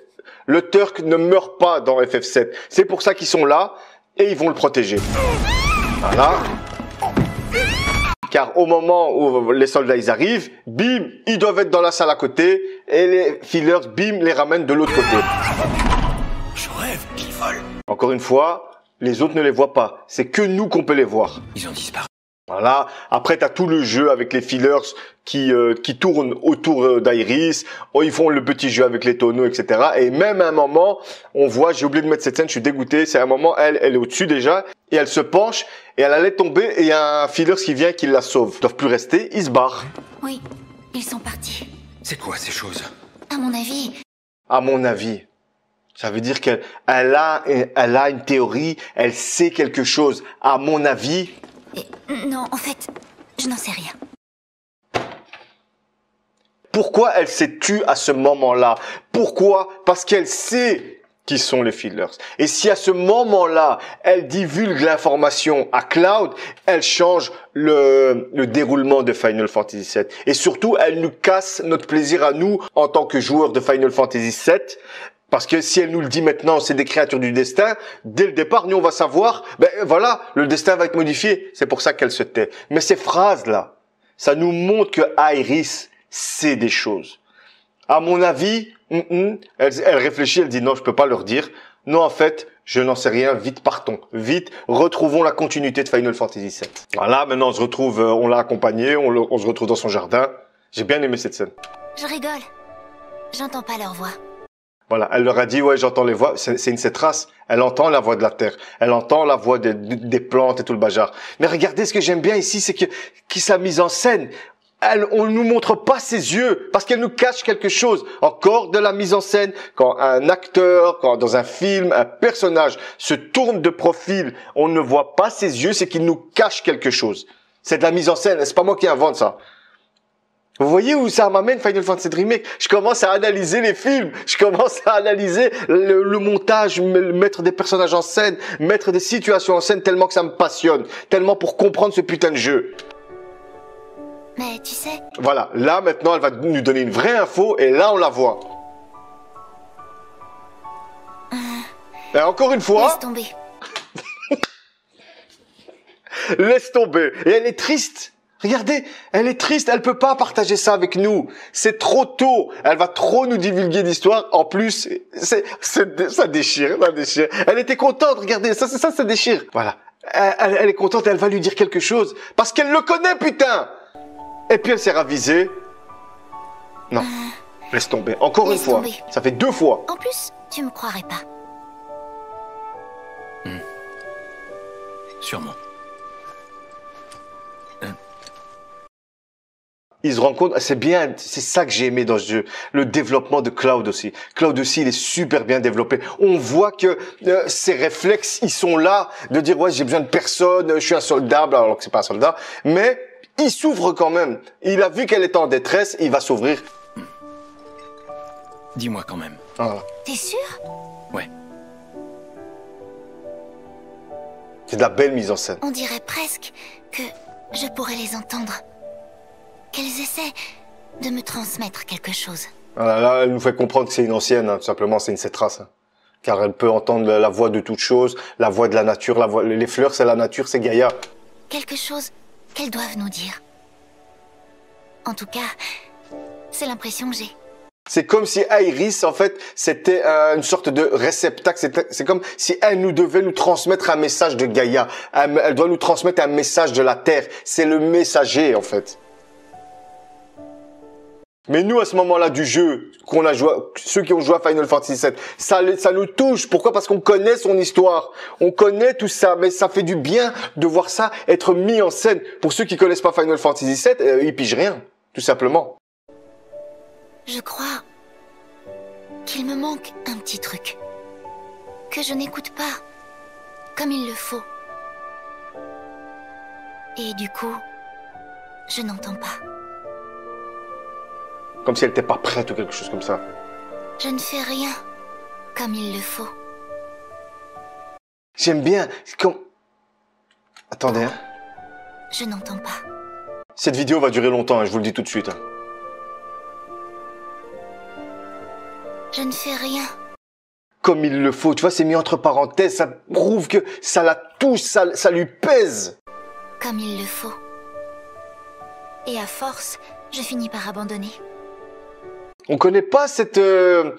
Le Turk ne meurt pas dans FF7. C'est pour ça qu'ils sont là, et ils vont le protéger. Voilà. Car au moment où les soldats ils arrivent, bim, ils doivent être dans la salle à côté et les fillers, bim, les ramènent de l'autre côté. Je rêve qu'ils volent. Encore une fois, les autres ne les voient pas. C'est que nous qu'on peut les voir. Ils ont disparu. Voilà. Après, t'as tout le jeu avec les fillers qui tournent autour d'Iris. Oh, ils font le petit jeu avec les tonneaux, etc. Et même à un moment, on voit, j'ai oublié de mettre cette scène, je suis dégoûté. C'est un moment, elle est au-dessus déjà. Et elle se penche et elle allait tomber et il y a un fillers qui vient qui la sauve. Ils doivent plus rester, ils se barrent. Oui, ils sont partis. C'est quoi ces choses? À mon avis. À mon avis. Ça veut dire qu'elle a une théorie, elle sait quelque chose. À mon avis. Non, en fait, je n'en sais rien. Pourquoi elle s'est tue à ce moment-là? Pourquoi? Parce qu'elle sait qui sont les fillers. Et si à ce moment-là, elle divulgue l'information à Cloud, elle change le déroulement de Final Fantasy VII. Et surtout, elle nous casse notre plaisir à nous en tant que joueurs de Final Fantasy VII. Parce que si elle nous le dit maintenant, c'est des créatures du destin, dès le départ, nous on va savoir, voilà, le destin va être modifié. C'est pour ça qu'elle se tait. Mais ces phrases-là, ça nous montre que Iris sait des choses. À mon avis, elle réfléchit, elle dit non, je peux pas leur dire. Non, en fait, je n'en sais rien, vite partons. Vite, retrouvons la continuité de Final Fantasy VII. Voilà, maintenant on se retrouve, on l'a accompagné, on se retrouve dans son jardin. J'ai bien aimé cette scène. Je rigole. J'entends pas leur voix. Voilà, elle leur a dit, ouais, j'entends les voix, c'est une cette race. Elle entend la voix de la terre. Elle entend la voix des plantes et tout le bazar. Mais regardez, ce que j'aime bien ici, c'est que sa mise en scène, on nous montre pas ses yeux, parce qu'elle nous cache quelque chose. Encore de la mise en scène. Quand un acteur, quand dans un film, un personnage se tourne de profil, on ne voit pas ses yeux, c'est qu'il nous cache quelque chose. C'est de la mise en scène, c'est pas moi qui invente ça. Vous voyez où ça m'amène Final Fantasy Remake? Je commence à analyser les films, je commence à analyser le montage, mettre des personnages en scène, mettre des situations en scène tellement que ça me passionne, tellement pour comprendre ce putain de jeu. Mais tu sais... Voilà, là maintenant elle va nous donner une vraie info et là on la voit. Et encore une fois... Laisse tomber. Laisse tomber. Et elle est triste. Regardez, elle est triste. Elle peut pas partager ça avec nous. C'est trop tôt. Elle va trop nous divulguer d'histoires. En plus, ça déchire, ça déchire. Elle était contente. Regardez, ça déchire. Voilà. Elle est contente. Elle va lui dire quelque chose. Parce qu'elle le connaît, putain. Et puis elle s'est ravisée. Non. Laisse tomber. Encore une fois. Ça fait 2 fois. En plus, tu me croirais pas. Sûrement. Il se rend compte, c'est bien, c'est ça que j'ai aimé dans ce jeu, le développement de Cloud aussi. Cloud aussi, il est super bien développé. On voit que ses réflexes, ils sont là, de dire ouais, j'ai besoin de personne, je suis un soldat, alors que c'est pas un soldat, mais il s'ouvre quand même. Il a vu qu'elle est en détresse, il va s'ouvrir. Dis-moi quand même. Voilà. T'es sûr? Ouais. C'est de la belle mise en scène. On dirait presque que je pourrais les entendre. Qu'elles essaient de me transmettre quelque chose. Voilà, là, elle nous fait comprendre que c'est une ancienne, hein, tout simplement, c'est une cétrasse. Hein. Car elle peut entendre la voix de toute chose, la voix de la nature, les fleurs, c'est la nature, c'est Gaïa. Quelque chose qu'elles doivent nous dire. En tout cas, c'est l'impression que j'ai. C'est comme si Iris, en fait, c'était une sorte de réceptacle. C'est comme si elle nous devait nous transmettre un message de Gaïa. Elle doit nous transmettre un message de la Terre. C'est le messager, en fait. Mais nous, à ce moment-là du jeu, qu'on a joué, ceux qui ont joué à Final Fantasy VII, ça nous touche. Pourquoi? Parce qu'on connaît son histoire. On connaît tout ça. Mais ça fait du bien de voir ça être mis en scène. Pour ceux qui connaissent pas Final Fantasy VII, ils pigent rien. Tout simplement. Je crois qu'il me manque un petit truc. Que je n'écoute pas comme il le faut. Et du coup, je n'entends pas. Comme si elle n'était pas prête ou quelque chose comme ça. Je ne fais rien comme il le faut. J'aime bien. Comme... Attendez. Hein. Je n'entends pas. Cette vidéo va durer longtemps, hein, je vous le dis tout de suite. Hein. Je ne fais rien. Comme il le faut. Tu vois, c'est mis entre parenthèses. Ça prouve que ça la touche, ça lui pèse. Comme il le faut. Et à force, je finis par abandonner. On connaît pas ce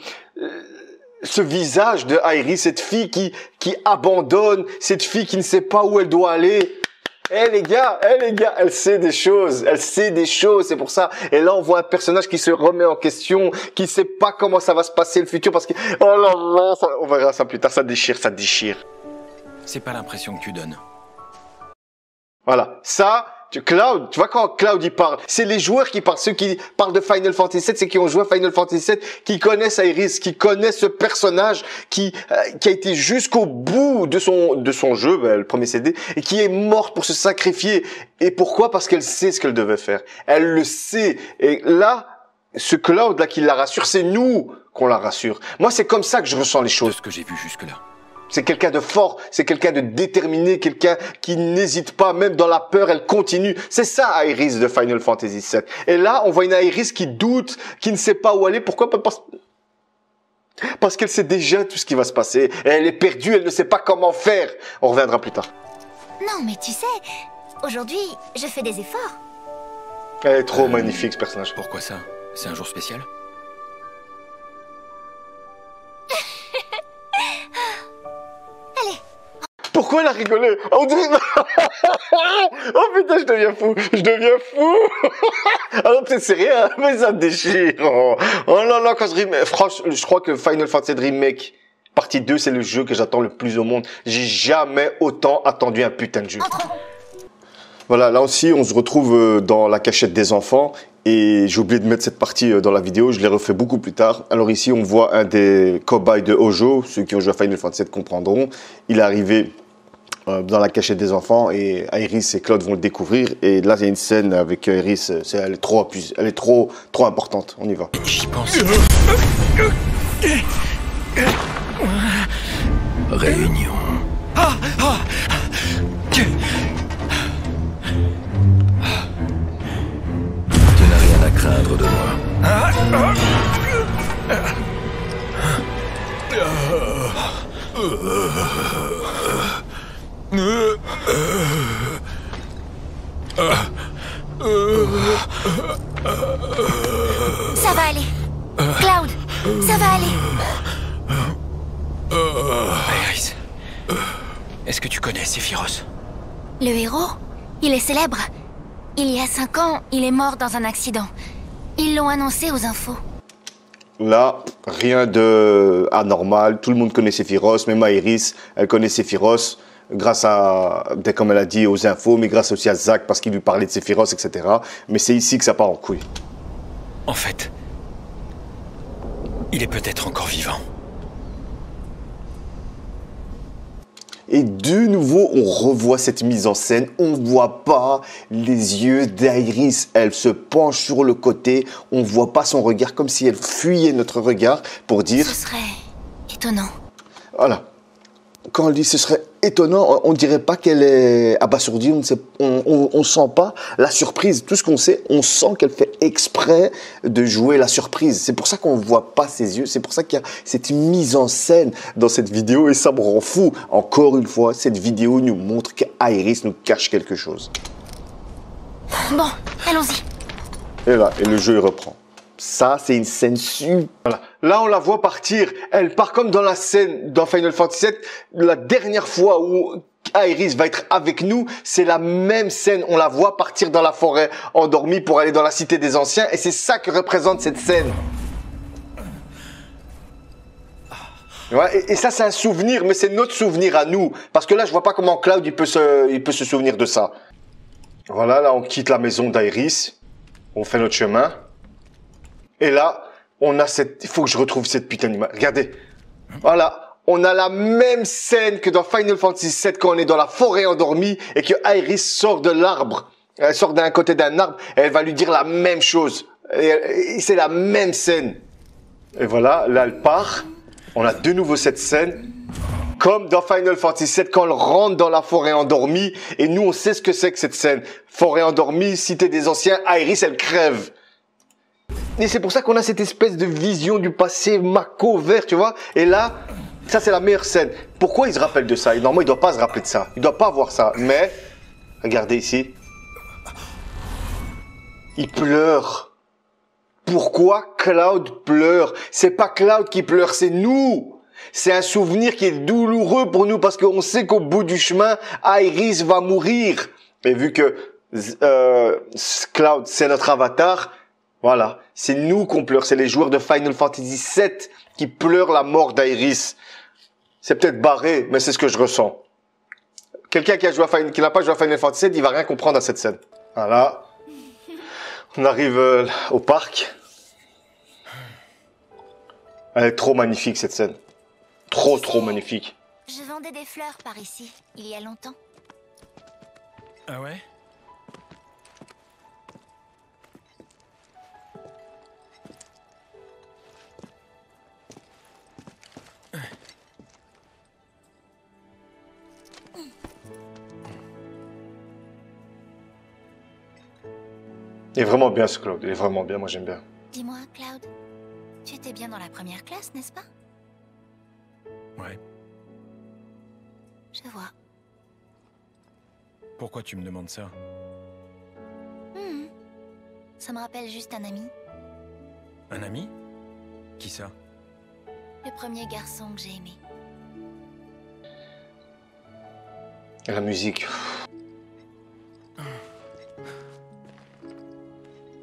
visage de Iris, cette fille qui abandonne, cette fille qui ne sait pas où elle doit aller. Les gars, elle sait des choses, c'est pour ça. Et là, on voit un personnage qui se remet en question, qui sait pas comment ça va se passer le futur, parce que, oh là là, on verra ça plus tard, ça déchire. C'est pas l'impression que tu donnes. Voilà, ça... Cloud, tu vois quand Cloud il parle, c'est les joueurs qui parlent, ceux qui parlent de Final Fantasy VII, c'est qui ont joué à Final Fantasy VII, qui connaissent Iris, qui connaissent ce personnage qui a été jusqu'au bout de son jeu, le premier CD, et qui est morte pour se sacrifier. Et pourquoi? Parce qu'elle sait ce qu'elle devait faire. Elle le sait. Et là, ce Cloud là qui la rassure, c'est nous qu'on la rassure. Moi, c'est comme ça que je ressens les choses. De ce que j'ai vu jusque-là. C'est quelqu'un de fort, c'est quelqu'un de déterminé, quelqu'un qui n'hésite pas, même dans la peur, elle continue. C'est ça Iris de Final Fantasy VII. Et là, on voit une Iris qui doute, qui ne sait pas où aller. Pourquoi? Parce qu'elle sait déjà tout ce qui va se passer. Et elle est perdue, elle ne sait pas comment faire. On reviendra plus tard. Non, mais tu sais, aujourd'hui, je fais des efforts. Elle est trop magnifique, ce personnage. Pourquoi ça? C'est un jour spécial? Pourquoi elle a rigolé? On dirait... Oh putain, je deviens fou. Alors peut-être c'est rien, mais ça me déchire. Oh là là, quand franchement, je crois que Final Fantasy Remake partie 2, c'est le jeu que j'attends le plus au monde. J'ai jamais autant attendu un putain de jeu. Voilà, là aussi, on se retrouve dans la cachette des enfants. Et j'ai oublié de mettre cette partie dans la vidéo, je l'ai refait beaucoup plus tard. Alors ici, on voit un des cobayes de Hojo, ceux qui ont joué à Final Fantasy VII comprendront. Il est arrivé dans la cachette des enfants et Iris et Cloud vont le découvrir. Et là, il y a une scène avec Iris, elle est trop importante. On y va. J'y pense. Réunion. Tu n'as rien à craindre de moi. Ça va aller. Cloud, ça va aller. Aerys, est-ce que tu connais Sephiroth? Le héros, il est célèbre. Il y a 5 ans, il est mort dans un accident. Ils l'ont annoncé aux infos. Là, rien de anormal. Tout le monde connaît Sephiroth, même Aerys, elle connaît Sephiroth grâce à, comme elle a dit, aux infos, mais grâce aussi à Zack parce qu'il lui parlait de Sephiroth, etc. Mais c'est ici que ça part en couille. En fait, il est peut-être encore vivant. Et de nouveau, on revoit cette mise en scène. On voit pas les yeux d'Aerys. Elle se penche sur le côté. On voit pas son regard, comme si elle fuyait notre regard pour dire... Ce serait étonnant. Voilà. Quand elle dit ce serait étonnant, on dirait pas qu'elle est abasourdie. On sent pas la surprise. Tout ce qu'on sait, on sent qu'elle fait exprès de jouer la surprise. C'est pour ça qu'on voit pas ses yeux. C'est pour ça qu'il y a cette mise en scène dans cette vidéo et ça me rend fou. Encore une fois, cette vidéo nous montre qu'Aerys nous cache quelque chose. Bon, allons-y. Et là, et le jeu il reprend. Ça, c'est une scène super. Voilà. Là, on la voit partir. Elle part comme dans la scène dans Final Fantasy VII. La dernière fois où Aerys va être avec nous, c'est la même scène. On la voit partir dans la forêt endormie pour aller dans la cité des anciens. Et c'est ça que représente cette scène. Ouais, et ça, c'est un souvenir, mais c'est notre souvenir à nous. Parce que là, je vois pas comment Cloud il peut se souvenir de ça. Voilà, là, on quitte la maison d'Aerys. On fait notre chemin. Et là, on a cette... Il faut que je retrouve cette putain d'image. Regardez. Voilà. On a la même scène que dans Final Fantasy VII quand on est dans la forêt endormie et que Aerys sort de l'arbre. Elle sort d'un côté d'un arbre et elle va lui dire la même chose. Et c'est la même scène. Et voilà, là, elle part. On a de nouveau cette scène. Comme dans Final Fantasy VII, quand elle rentre dans la forêt endormie. Et nous, on sait ce que c'est que cette scène. Forêt endormie, cité des anciens. Aerys, elle crève. Et c'est pour ça qu'on a cette espèce de vision du passé Mako vert, tu vois. Et là, ça c'est la meilleure scène. Pourquoi il se rappelle de ça? Normalement, il doit pas se rappeler de ça. Il doit pas voir ça. Mais, regardez ici. Il pleure. Pourquoi Cloud pleure? C'est pas Cloud qui pleure, c'est nous. C'est un souvenir qui est douloureux pour nous parce qu'on sait qu'au bout du chemin, Aerys va mourir. Et vu que Cloud, c'est notre avatar... Voilà, c'est nous qu'on pleure, c'est les joueurs de Final Fantasy VII qui pleurent la mort d'Aerys. C'est peut-être barré, mais c'est ce que je ressens. Quelqu'un qui n'a pas joué à Final Fantasy VII, il va rien comprendre à cette scène. Voilà, on arrive au parc. Elle est trop magnifique cette scène, trop magnifique. Je vendais des fleurs par ici, il y a longtemps. Ah ouais? Il est vraiment bien ce Cloud, il est vraiment bien, moi j'aime bien. Dis-moi, Cloud, tu étais bien dans la première classe, n'est-ce pas? Ouais. Je vois. Pourquoi tu me demandes ça? Ça me rappelle juste un ami. Un ami? Qui ça? Le premier garçon que j'ai aimé. Et la musique.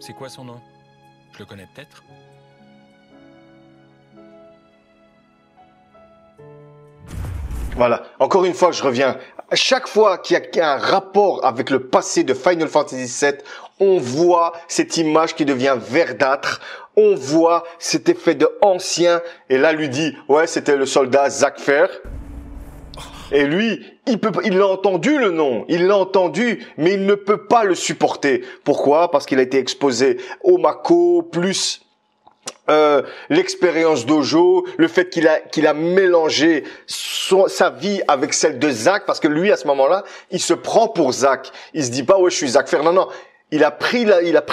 C'est quoi son nom? Je le connais peut-être? Voilà, encore une fois, je reviens. À chaque fois qu'il y a un rapport avec le passé de Final Fantasy VII, on voit cette image qui devient verdâtre. On voit cet effet de ancien. Et là, lui dit, ouais, c'était le soldat Zack Fair. Et lui, il l'a entendu le nom, il l'a entendu, mais il ne peut pas le supporter. Pourquoi? Parce qu'il a été exposé au Mako, plus l'expérience Dojo, le fait qu'il a mélangé sa vie avec celle de Zack, parce que lui, à ce moment-là, il se prend pour Zack. Il se dit pas, ouais, je suis Zack Fair. Non, non. il a pris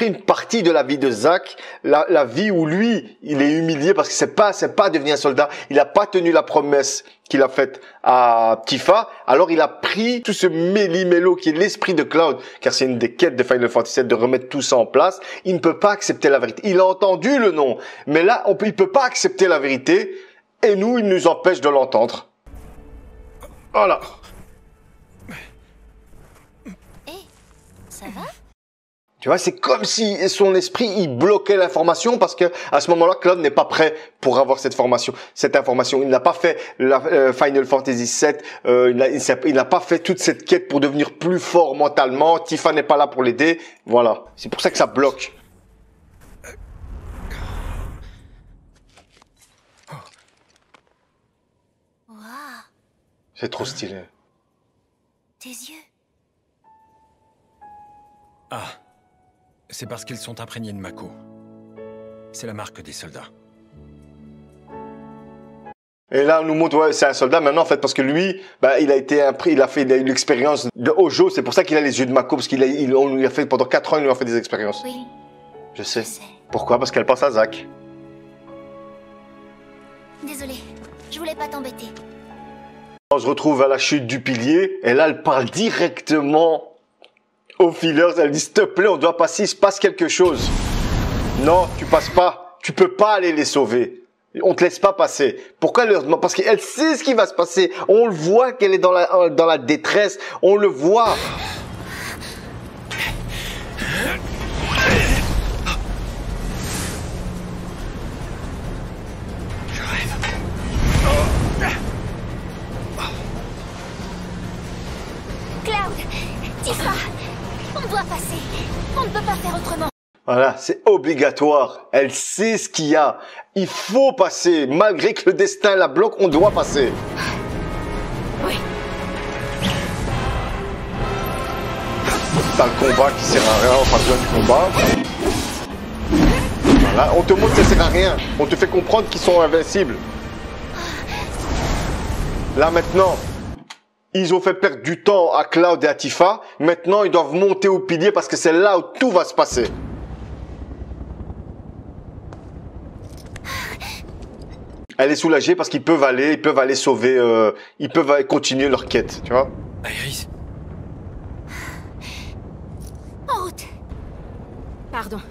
une partie de la vie de Zach, la vie où lui, il est humilié parce que c'est pas devenu un soldat. Il a pas tenu la promesse qu'il a faite à Tifa. Alors il a pris tout ce méli-mélo qui est l'esprit de Cloud, car c'est une des quêtes de Final Fantasy VII de remettre tout ça en place. Il ne peut pas accepter la vérité. Il a entendu le nom, mais là, il peut pas accepter la vérité, et nous, il nous empêche de l'entendre. Voilà. Ça va? Tu vois, c'est comme si son esprit, il bloquait l'information parce que à ce moment-là, Cloud n'est pas prêt pour avoir cette information. Il n'a pas fait la Final Fantasy VII, il n'a pas fait toute cette quête pour devenir plus fort mentalement. Tifa n'est pas là pour l'aider. Voilà. C'est pour ça que ça bloque. Waouh, C'est trop stylé. tes yeux. Ah, c'est parce qu'ils sont imprégnés de Mako. C'est la marque des soldats. Et là, on nous montre, ouais, c'est un soldat maintenant, en fait, parce que lui, bah, il a eu l'expérience de Hojo. C'est pour ça qu'il a les yeux de Mako, parce on lui a fait, pendant 4 ans, il lui a fait des expériences. Oui, Je sais. je sais. Pourquoi? Parce qu'elle pense à Zach. Désolée, je voulais pas t'embêter. On se retrouve à la chute du pilier, et là, elle parle directement aux fillers. Elle dit, s'il te plaît, on doit passer, il se passe quelque chose. Non, tu passes pas. Tu peux pas aller les sauver. On te laisse pas passer. Pourquoi elle leur demande? Parce qu'elle sait ce qui va se passer. On le voit qu'elle est dans la détresse. On le voit. Cloud, Tifa, on doit passer. On ne peut pas faire autrement. Voilà, c'est obligatoire. Elle sait ce qu'il y a. Il faut passer. Malgré que le destin la bloque, on doit passer. Oui. T'as le combat qui sert à rien, on n'a pas besoin du combat. Voilà, on te montre que ça sert à rien. On te fait comprendre qu'ils sont invincibles. Là maintenant, ils ont fait perdre du temps à Cloud et à Tifa. Maintenant, ils doivent monter au pilier parce que c'est là où tout va se passer. Elle est soulagée parce qu'ils peuvent aller sauver, ils peuvent continuer leur quête, tu vois. Iris, En route. Pardon.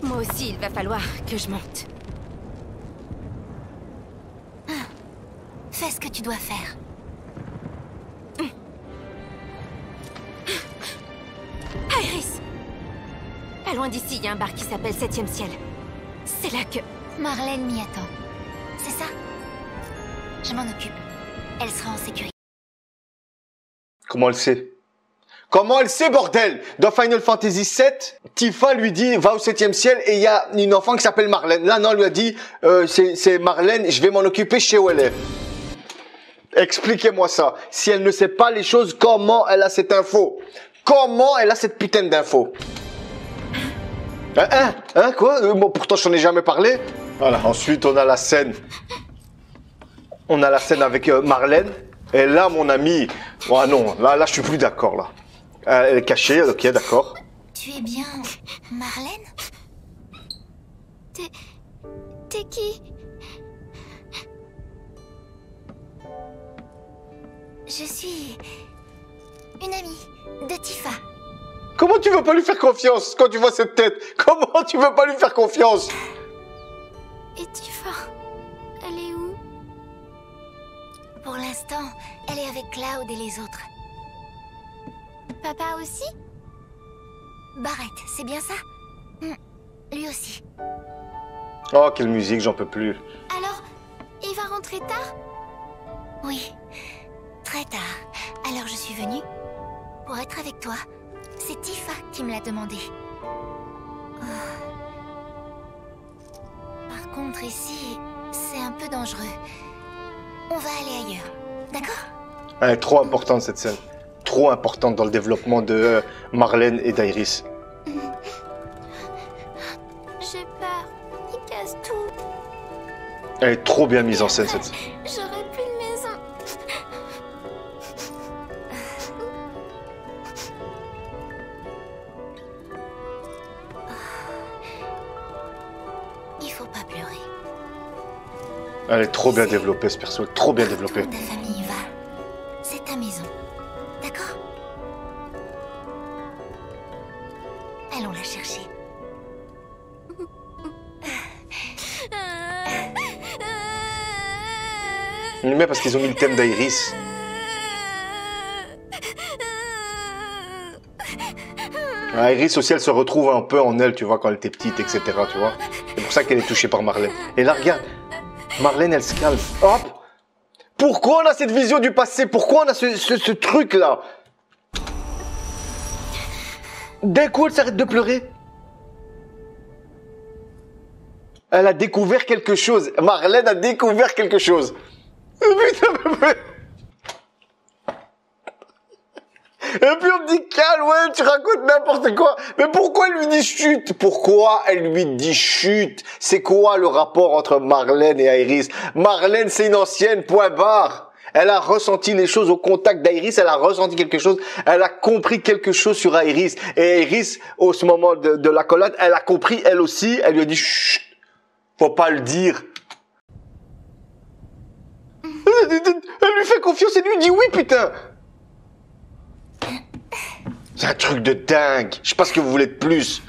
Moi aussi, il va falloir que je monte. Fais ce que tu dois faire. Iris! Pas loin d'ici, il y a un bar qui s'appelle 7e ciel. C'est là que... Marlène m'y attend. C'est ça? Je m'en occupe. Elle sera en sécurité. Comment elle sait? Comment elle sait, bordel? Dans Final Fantasy VII, Tifa lui dit, va au 7e ciel et il y a une enfant qui s'appelle Marlène. Là, non, elle lui a dit, c'est Marlène, je vais m'en occuper chez où elle est. Expliquez-moi ça. Si elle ne sait pas les choses, comment elle a cette info? Comment elle a cette putain d'info? Quoi? Bon, pourtant, je n'en ai jamais parlé. Voilà, ensuite, on a la scène. On a la scène avec Marlène. Et là, mon ami... Oh non, là, je suis plus d'accord, là. Elle est cachée, ok, d'accord. Tu es bien Marlène? T'es qui? Je suis une amie de Tifa. Comment tu veux pas lui faire confiance quand tu vois cette tête? Comment tu veux pas lui faire confiance? Et Tifa? Elle est où? Pour l'instant, elle est avec Cloud et les autres. Papa aussi? Barrett, c'est bien ça? Lui aussi. Oh, quelle musique, j'en peux plus. Alors, il va rentrer tard? Oui, très tard. Alors je suis venue pour être avec toi. C'est Tifa qui me l'a demandé. Par contre, ici, c'est un peu dangereux. On va aller ailleurs, d'accord? Elle est trop importante, cette scène. Trop importante dans le développement de Marlène et d'Iris. J'ai peur. Il casse tout. Elle est trop bien mise en scène, cette scène. J'aurai plus de maison. Elle est trop bien développée, ce perso. Trop bien développé. Ta famille va. C'est ta maison. D'accord? Allons la chercher. Mais parce qu'ils ont mis le thème d'Iris. Iris aussi, elle se retrouve un peu en elle, tu vois, quand elle était petite, etc. Tu vois. C'est pour ça qu'elle est touchée par Marlène. Et là, regarde. Marlène, elle se calme. Hop! Pourquoi on a cette vision du passé? Pourquoi on a ce truc-là? D'un coup, elle s'arrête de pleurer. Elle a découvert quelque chose. Marlène a découvert quelque chose. Putain, et puis on me dit, calme, ouais, tu racontes n'importe quoi. Mais pourquoi elle lui dit chute? Pourquoi elle lui dit chute? C'est quoi le rapport entre Marlène et Iris? Marlène, c'est une ancienne, point barre. Elle a ressenti les choses au contact d'Iris, elle a ressenti quelque chose, elle a compris quelque chose sur Iris. Et Iris, au ce moment de l'accolade, elle a compris, elle aussi, elle lui a dit chut, faut pas le dire. Elle lui fait confiance et lui dit oui, putain. C'est un truc de dingue. Je sais pas ce que vous voulez de plus.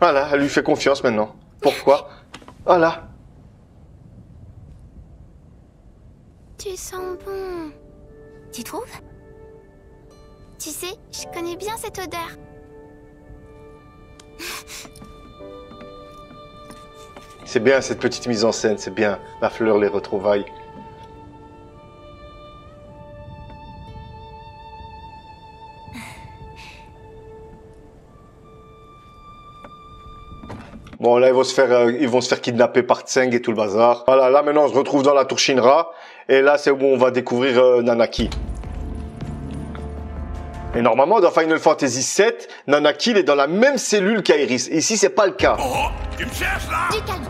Voilà, elle lui fait confiance maintenant. Pourquoi? Voilà. Tu sens bon. Tu trouves? Tu sais, je connais bien cette odeur. C'est bien cette petite mise en scène, c'est bien. La fleur, les retrouvailles. Bon, là, ils vont se faire kidnapper par Tseng et tout le bazar. Voilà, là, maintenant, on se retrouve dans la tour Shinra. Et là, c'est où on va découvrir Nanaki. Et normalement, dans Final Fantasy VII, Nanaki, il est dans la même cellule qu'Iris. Ici, c'est pas le cas. Oh, tu me cherches, là? Du calme.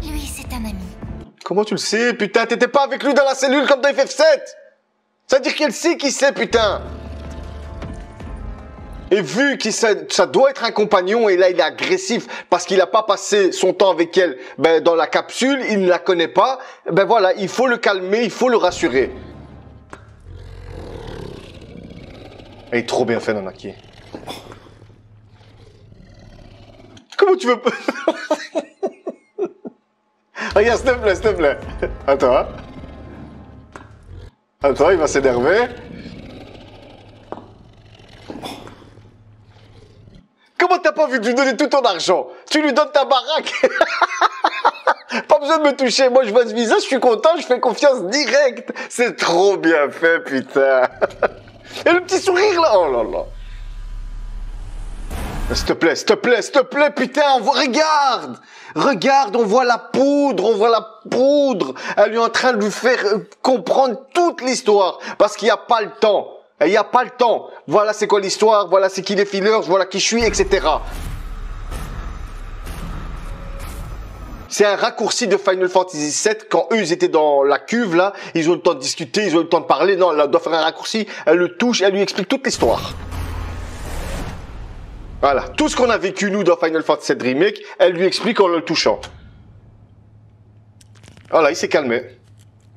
Lui, c'est un ami. Comment tu le sais, putain? T'étais pas avec lui dans la cellule comme dans FF7? Ça veut dire qu'elle sait qui c'est, putain. Et vu que ça doit être un compagnon, et là il est agressif parce qu'il n'a pas passé son temps avec elle dans la capsule, il ne la connaît pas, ben voilà, il faut le calmer, il faut le rassurer. Elle est trop bien fait, Nanaki. Comment tu veux pas... Regarde, s'il te plaît. Attends, hein. Attends, il va s'énerver. Comment t'as pas envie de lui donner tout ton argent? Tu lui donnes ta baraque. Pas besoin de me toucher. Moi, je vois ce visage, je suis content, je fais confiance direct. C'est trop bien fait, putain. Et le petit sourire, là. Oh là là. S'il te plaît, putain, regarde. Regarde, on voit la poudre. Elle est en train de lui faire comprendre toute l'histoire. Parce qu'il n'y a pas le temps. Il n'y a pas le temps. Voilà c'est quoi l'histoire, voilà c'est qui les fillers, voilà qui je suis, etc. C'est un raccourci de Final Fantasy VII. Quand eux, ils étaient dans la cuve, là, ils ont le temps de discuter, ils ont le temps de parler. Non, elle doit faire un raccourci. Elle le touche, elle lui explique toute l'histoire. Voilà. Tout ce qu'on a vécu, nous, dans Final Fantasy VII Remake, elle lui explique en le touchant. Voilà, il s'est calmé.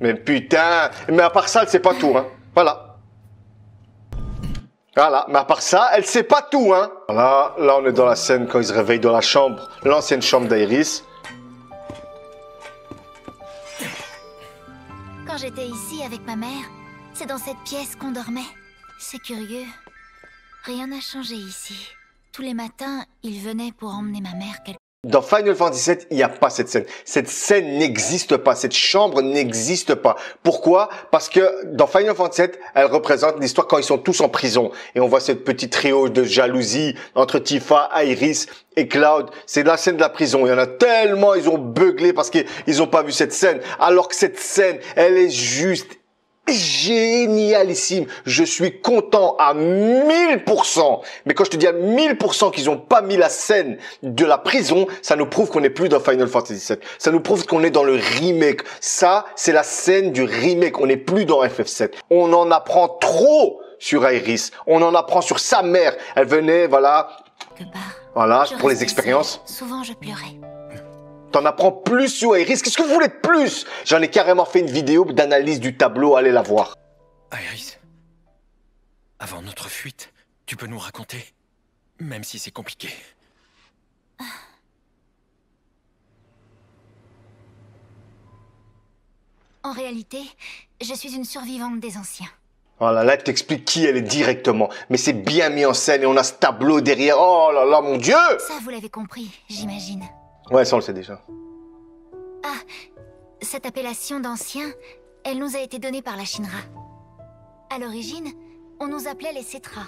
Mais putain... Mais à part ça, elle sait pas tout, hein. Voilà. Voilà, mais à part ça, elle sait pas tout, hein. Voilà, là on est dans la scène quand ils se réveillent dans la chambre, l'ancienne chambre d'Iris. Quand j'étais ici avec ma mère, c'est dans cette pièce qu'on dormait. C'est curieux. Rien n'a changé ici. Tous les matins, il venait pour emmener ma mère quelque... Dans Final Fantasy VII, il n'y a pas cette scène. Cette scène n'existe pas. Cette chambre n'existe pas. Pourquoi? Parce que dans Final Fantasy VII, elle représente l'histoire quand ils sont tous en prison. Et on voit cette petite trio de jalousie entre Tifa, Iris et Cloud. C'est la scène de la prison. Il y en a tellement, ils ont beuglé parce qu'ils n'ont pas vu cette scène. Alors que cette scène, elle est juste génialissime. Je suis content à 1000%. Mais quand je te dis à 1000% qu'ils n'ont pas mis la scène de la prison, ça nous prouve qu'on n'est plus dans Final Fantasy VII. Ça nous prouve qu'on est dans le remake. Ça, c'est la scène du remake. On n'est plus dans FF7. On en apprend trop sur Iris. On en apprend sur sa mère. Elle venait, voilà, quelque part. Voilà, Je pour les restais expériences. seule. Souvent, je pleurais. T'en apprends plus sur Iris. Qu'est-ce que vous voulez de plus? J'en ai carrément fait une vidéo d'analyse du tableau. Allez la voir. Iris, avant notre fuite, tu peux nous raconter, même si c'est compliqué. En réalité, je suis une survivante des anciens. Voilà, là, elle t'explique qui elle est directement. Mais c'est bien mis en scène et on a ce tableau derrière. Oh là là, mon Dieu! Ça, vous l'avez compris, j'imagine. Ouais, ça, on le sait déjà. Ah, cette appellation d'ancien, elle nous a été donnée par la Shinra. À l'origine, on nous appelait les Cetra.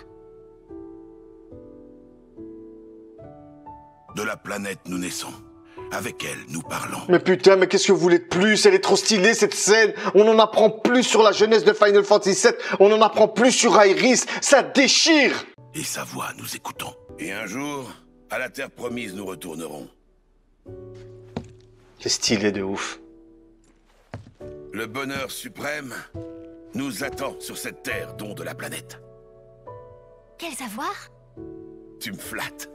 De la planète nous naissons. Avec elle, nous parlons. Mais putain, mais qu'est-ce que vous voulez de plus? Elle est trop stylée, cette scène. On en apprend plus sur la jeunesse de Final Fantasy VII. On en apprend plus sur Iris. Ça déchire! Et sa voix, nous écoutons. Et un jour, à la Terre promise, nous retournerons. C'est stylé de ouf. Le bonheur suprême nous attend sur cette Terre, don de la planète. Quel savoir? Tu me flattes.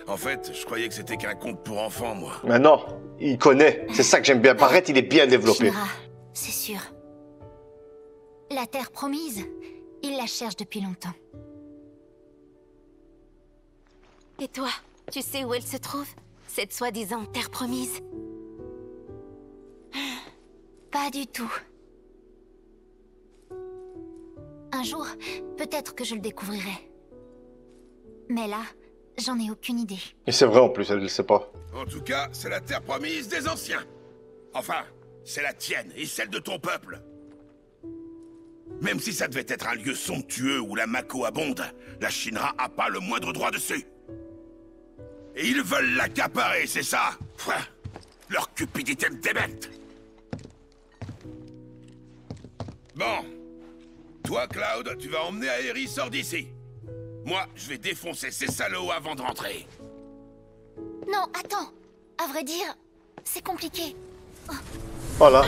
En fait, je croyais que c'était qu'un conte pour enfants, moi. Mais non, il connaît. C'est ça que j'aime bien. Barrett, il est bien développé. Shinra, c'est sûr. La terre promise, il la cherche depuis longtemps. Et toi, tu sais où elle se trouve? Cette soi-disant terre promise? Pas du tout. Un jour, peut-être que je le découvrirai. Mais là, j'en ai aucune idée. Et c'est vrai en plus, elle ne le sait pas. En tout cas, c'est la Terre promise des anciens. Enfin, c'est la tienne et celle de ton peuple. Même si ça devait être un lieu somptueux où la Mako abonde, la Shinra a pas le moindre droit dessus. Et ils veulent l'accaparer, c'est ça? Pfff, leur cupidité me débecte. Bon. Toi, Cloud, tu vas emmener Aeris hors d'ici. Moi, je vais défoncer ces salauds avant de rentrer. Non, attends. À vrai dire, c'est compliqué. Voilà.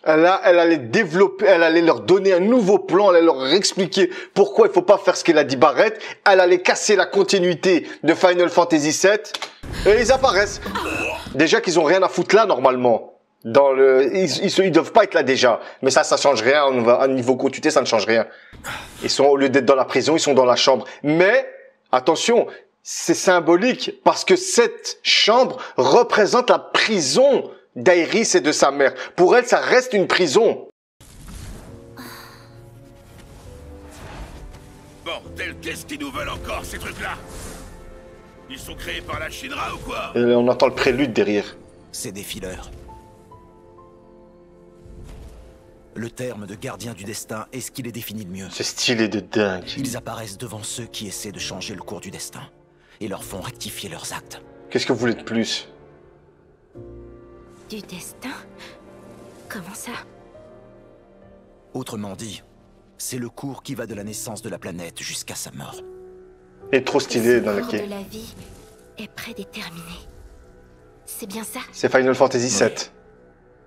Elle allait développer, elle allait leur donner un nouveau plan, elle allait leur expliquer pourquoi il faut pas faire ce qu'elle a dit Barrett. Elle allait casser la continuité de Final Fantasy VII. Et ils apparaissent. Déjà qu'ils ont rien à foutre là, normalement. Ils doivent pas être là déjà. Mais ça change rien. À niveau continuité, ça ne change rien. Ils sont, au lieu d'être dans la prison, ils sont dans la chambre. Mais, attention, c'est symbolique parce que cette chambre représente la prison d'Iris et de sa mère. Pour elle, ça reste une prison. Bordel, qu'est-ce qu'ils nous veulent encore, ces trucs-là? Ils sont créés par la Shinra ou quoi? Et on entend le prélude derrière. C'est des fileurs. Le terme de gardien du destin est ce qui les définit de mieux. C'est stylé de dingue. Ils apparaissent devant ceux qui essaient de changer le cours du destin et leur font rectifier leurs actes. Qu'est-ce que vous voulez de plus? Du destin? Comment ça? Autrement dit, c'est le cours qui va de la naissance de la planète jusqu'à sa mort. Et trop stylé dans le Le cours quai. de la vie est prédéterminé. C'est bien ça? C'est Final Fantasy VII.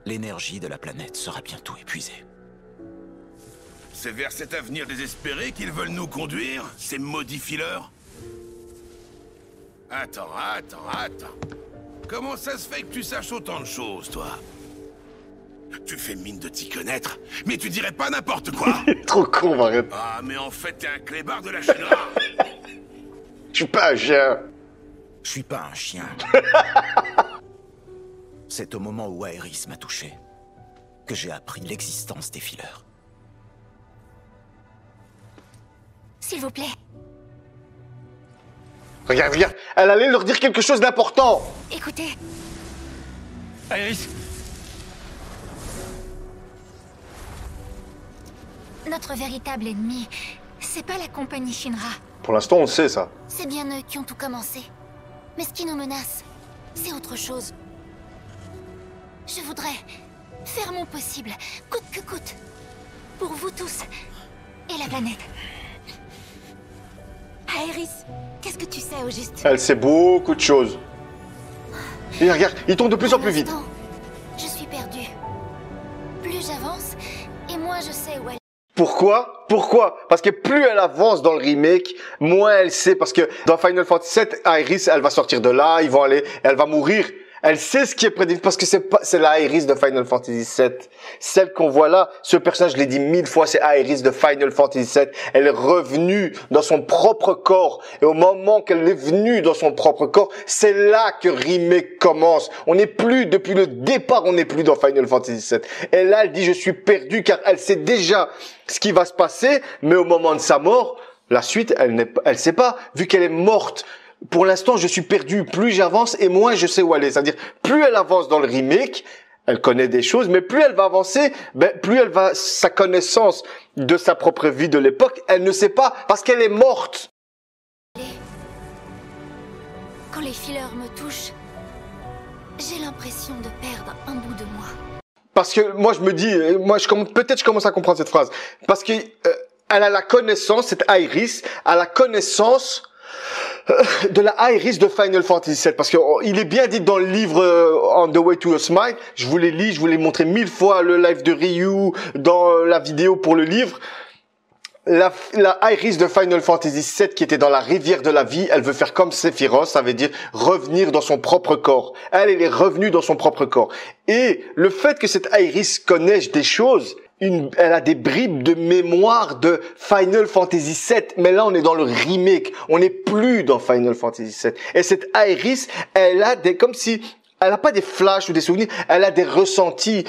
L'énergie de la planète sera bientôt épuisée. C'est vers cet avenir désespéré qu'ils veulent nous conduire, ces maudits fileurs? Attends. Comment ça se fait que tu saches autant de choses, toi? Tu fais mine de t'y connaître, mais tu dirais pas n'importe quoi. Trop con, Barrett. Ah, mais en fait, t'es un clébard de la Shinra. Je suis pas un chien. Je suis pas un chien. C'est au moment où Aeris m'a touché que j'ai appris l'existence des fileurs. S'il vous plaît, Regarde. Elle allait leur dire quelque chose d'important. écoutez. Iris, Notre véritable ennemi, c'est pas la compagnie Shinra. Pour l'instant, on sait ça. C'est bien eux qui ont tout commencé. Mais ce qui nous menace, c'est autre chose. Je voudrais faire mon possible, coûte que coûte, pour vous tous et la planète. Aeris, qu'est-ce que tu sais au juste? Elle sait beaucoup de choses. Et regarde, il tombe de plus en plus vite. Pour l'instant, je suis perdue. Plus j'avance, et moins je sais où elle Pourquoi? Pourquoi? Parce que plus elle avance dans le remake, moins elle sait. Parce que dans Final Fantasy VII, Aerys, elle va sortir de là, elle va mourir. Elle sait ce qui est prédéfini parce que c'est la Aerys de Final Fantasy VII. Celle qu'on voit là, ce personnage, je l'ai dit 1000 fois, c'est Aerys de Final Fantasy VII. Elle est revenue dans son propre corps. Et au moment qu'elle est venue dans son propre corps, c'est là que remake commence. On n'est plus, depuis le départ, on n'est plus dans Final Fantasy VII. Et là, elle dit, je suis perdue car elle sait déjà ce qui va se passer, mais au moment de sa mort, la suite, elle sait pas, vu qu'elle est morte. Pour l'instant, je suis perdu. Plus j'avance et moins je sais où aller. C'est-à-dire, plus elle avance dans le remake, elle connaît des choses, mais plus elle va avancer, plus elle va, sa connaissance de sa propre vie de l'époque, elle ne sait pas parce qu'elle est morte. Quand les fillers me touchent, j'ai l'impression de perdre un bout de moi. Parce que moi, je me dis, peut-être je commence à comprendre cette phrase. Parce que elle a la connaissance, cette Aerys, a la connaissance de la Aerys de Final Fantasy VII, parce que il est bien dit dans le livre On the Way to a Smile. Je vous l'ai lu, je vous l'ai montré 1000 fois, le live de Ryu, dans la vidéo pour le livre. La Aerys de Final Fantasy VII qui était dans la rivière de la vie, elle veut faire comme Sephiroth, ça veut dire revenir dans son propre corps. Elle est revenue dans son propre corps. Et le fait que cette Aerys connaisse des choses, elle a des bribes de mémoire de Final Fantasy VII, mais là on est dans le remake, on n'est plus dans Final Fantasy VII. Et cette Aerys, elle a comme si, elle n'a pas des flashs ou des souvenirs, elle a des ressentis,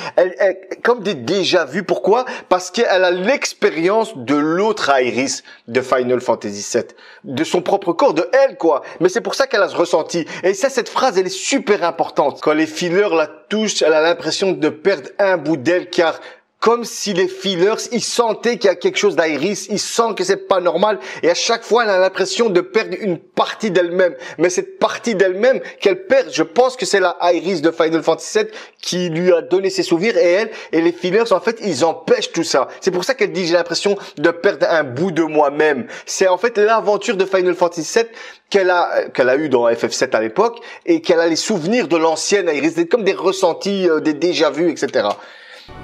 comme des déjà-vus. Pourquoi? Parce qu'elle a l'expérience de l'autre Aerys de Final Fantasy VII, de son propre corps, de elle quoi. Mais c'est pour ça qu'elle a ce ressenti. Et ça, cette phrase, elle est super importante. Quand les fillers la touchent, elle a l'impression de perdre un bout d'elle, car comme si les fillers, ils sentaient qu'il y a quelque chose d'Aerys, ils sentent que c'est pas normal, et à chaque fois, elle a l'impression de perdre une partie d'elle-même. Mais cette partie d'elle-même qu'elle perd, je pense que c'est la Aerys de Final Fantasy VII qui lui a donné ses souvenirs, et les fillers, en fait, ils empêchent tout ça. C'est pour ça qu'elle dit, j'ai l'impression de perdre un bout de moi-même. C'est en fait l'aventure de Final Fantasy VII qu'elle a eu dans FF7 à l'époque, et qu'elle a les souvenirs de l'ancienne Aerys, comme des ressentis, des déjà-vus, etc.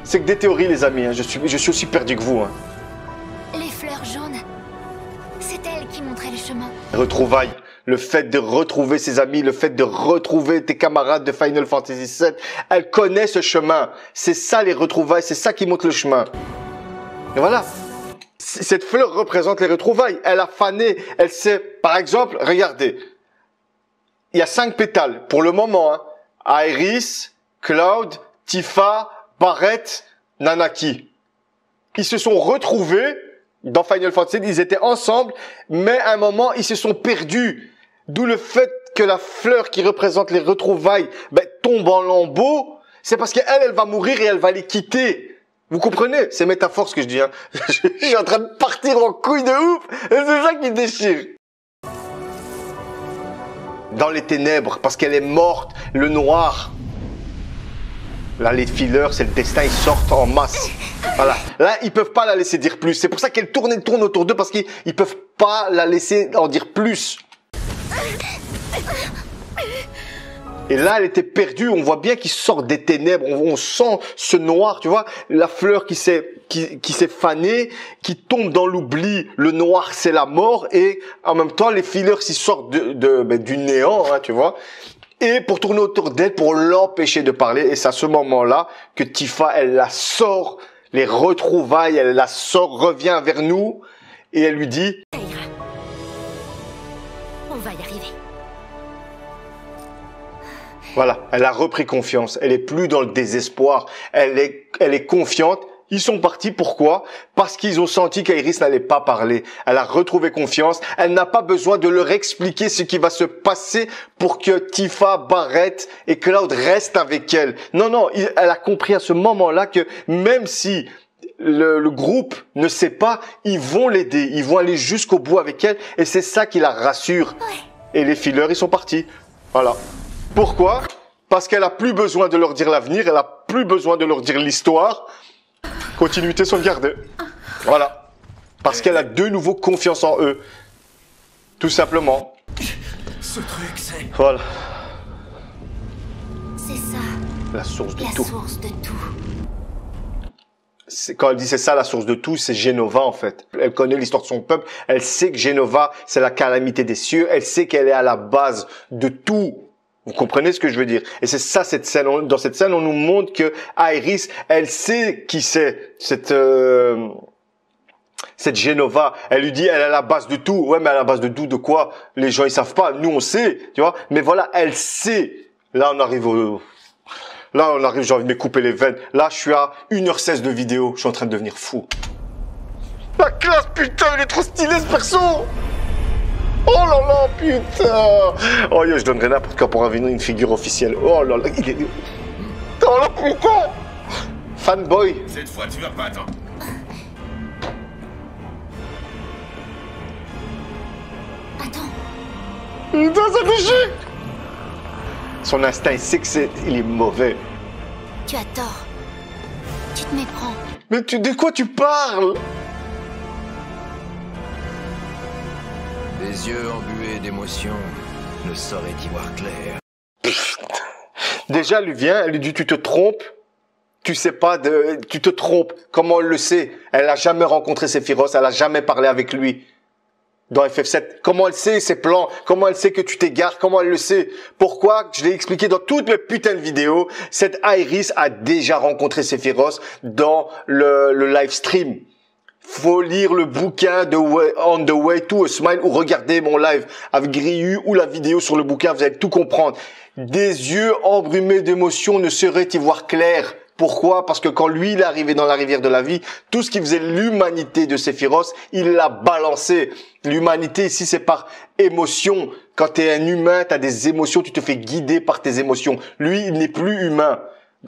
C'est que des théories, les amis, hein. Je suis aussi perdu que vous. Hein. Les fleurs jaunes, c'est elles qui montraient le chemin. Retrouvailles, le fait de retrouver ses amis, le fait de retrouver tes camarades de Final Fantasy VII, elle connaît ce chemin. C'est ça les retrouvailles, c'est ça qui montre le chemin. Et voilà. Cette fleur représente les retrouvailles. Elle a fané, elle sait. Par exemple, regardez. Il y a 5 pétales, pour le moment. Hein. Aerys, Cloud, Tifa, Barrett, Nanaki. Ils se sont retrouvés dans Final Fantasy, ils étaient ensemble, mais à un moment, ils se sont perdus. D'où le fait que la fleur qui représente les retrouvailles tombe en lambeaux. C'est parce qu'elle va mourir et elle va les quitter. Vous comprenez? C'est métaphore ce que je dis. Hein. Je suis en train de partir en couille de ouf. Et c'est ça qui déchire. Dans les ténèbres, parce qu'elle est morte, le noir. Là, les fillers, c'est le destin, ils sortent en masse. Voilà. Là, ils peuvent pas la laisser dire plus. C'est pour ça qu'elle tourne autour d'eux, parce qu'ils peuvent pas la laisser en dire plus. Et là, elle était perdue. On voit bien qu'ils sortent des ténèbres. On sent ce noir, tu vois. La fleur qui s'est fanée, qui tombe dans l'oubli. Le noir, c'est la mort. Et en même temps, les fillers, ils sortent du néant, hein, tu vois. Et pour tourner autour d'elle, pour l'empêcher de parler. Et c'est à ce moment-là que Tifa, elle la sort, les retrouvailles, elle la sort, revient vers nous. Et elle lui dit... Ça ira. On va y arriver. Voilà, elle a repris confiance. Elle est plus dans le désespoir. Elle est confiante. Ils sont partis, pourquoi? Parce qu'ils ont senti qu'Aerys n'allait pas parler. Elle a retrouvé confiance. Elle n'a pas besoin de leur expliquer ce qui va se passer pour que Tifa, Barrett et Cloud restent avec elle. Non, elle a compris à ce moment-là que même si le groupe ne sait pas, ils vont l'aider. Ils vont aller jusqu'au bout avec elle. Et c'est ça qui la rassure. Ouais. Et les fillers, ils sont partis. Voilà. Pourquoi? Parce qu'elle a plus besoin de leur dire l'avenir. Elle a plus besoin de leur dire l'histoire. Continuité sauvegardée. Voilà. Parce qu'elle a de nouveau confiance en eux. Tout simplement. Ce truc, c'est... Voilà. C'est ça. La source de La tout. source de tout. Quand elle dit c'est ça la source de tout, c'est Jenova en fait. Elle connaît l'histoire de son peuple. Elle sait que Jenova, c'est la calamité des cieux. Elle sait qu'elle est à la base de tout. Vous comprenez ce que je veux dire? Et c'est ça cette scène. Dans cette scène, on nous montre que Aerys, elle sait qui c'est cette Jenova. Elle lui dit, elle est à la base de tout. Ouais, mais à la base de tout, de quoi? Les gens ils savent pas. Nous on sait, tu vois. Mais voilà, elle sait. Là on arrive j'ai envie de me couper les veines. Là, je suis à 1h16 de vidéo. Je suis en train de devenir fou. La classe, putain, il est trop stylé, ce perso. Oh là là, putain. Oh, yo, je donnerais n'importe quoi pour avoir une figure officielle. Oh là là, il est... Oh là, putain. Fanboy. Cette fois, tu vas pas attendre. Attends. Putain, ça fait chier. Son instinct, il sait que il est mauvais. Tu as tort. Tu te méprends. Mais de quoi tu parles? Les yeux embués d'émotion ne sauraient y voir clair. Déjà, elle lui vient, elle lui dit, tu te trompes. Tu sais pas tu te trompes. Comment elle le sait? Elle a jamais rencontré Sephiroth, elle a jamais parlé avec lui. Dans FF7, comment elle sait ses plans, comment elle sait que tu t'égares, comment elle le sait. Pourquoi? Je l'ai expliqué dans toutes mes putains de vidéos. Cette Aerys a déjà rencontré Sephiroth dans le live stream. Faut lire le bouquin de On the Way to a Smile ou regarder mon live avec Ryu ou la vidéo sur le bouquin, vous allez tout comprendre. Des yeux embrumés d'émotion ne sauraient y voir clair. Pourquoi? Parce que quand lui, il est arrivé dans la rivière de la vie, tout ce qui faisait l'humanité de Sephiroth, il l'a balancé. L'humanité ici, c'est par émotion. Quand tu es un humain, tu as des émotions, tu te fais guider par tes émotions. Lui, il n'est plus humain.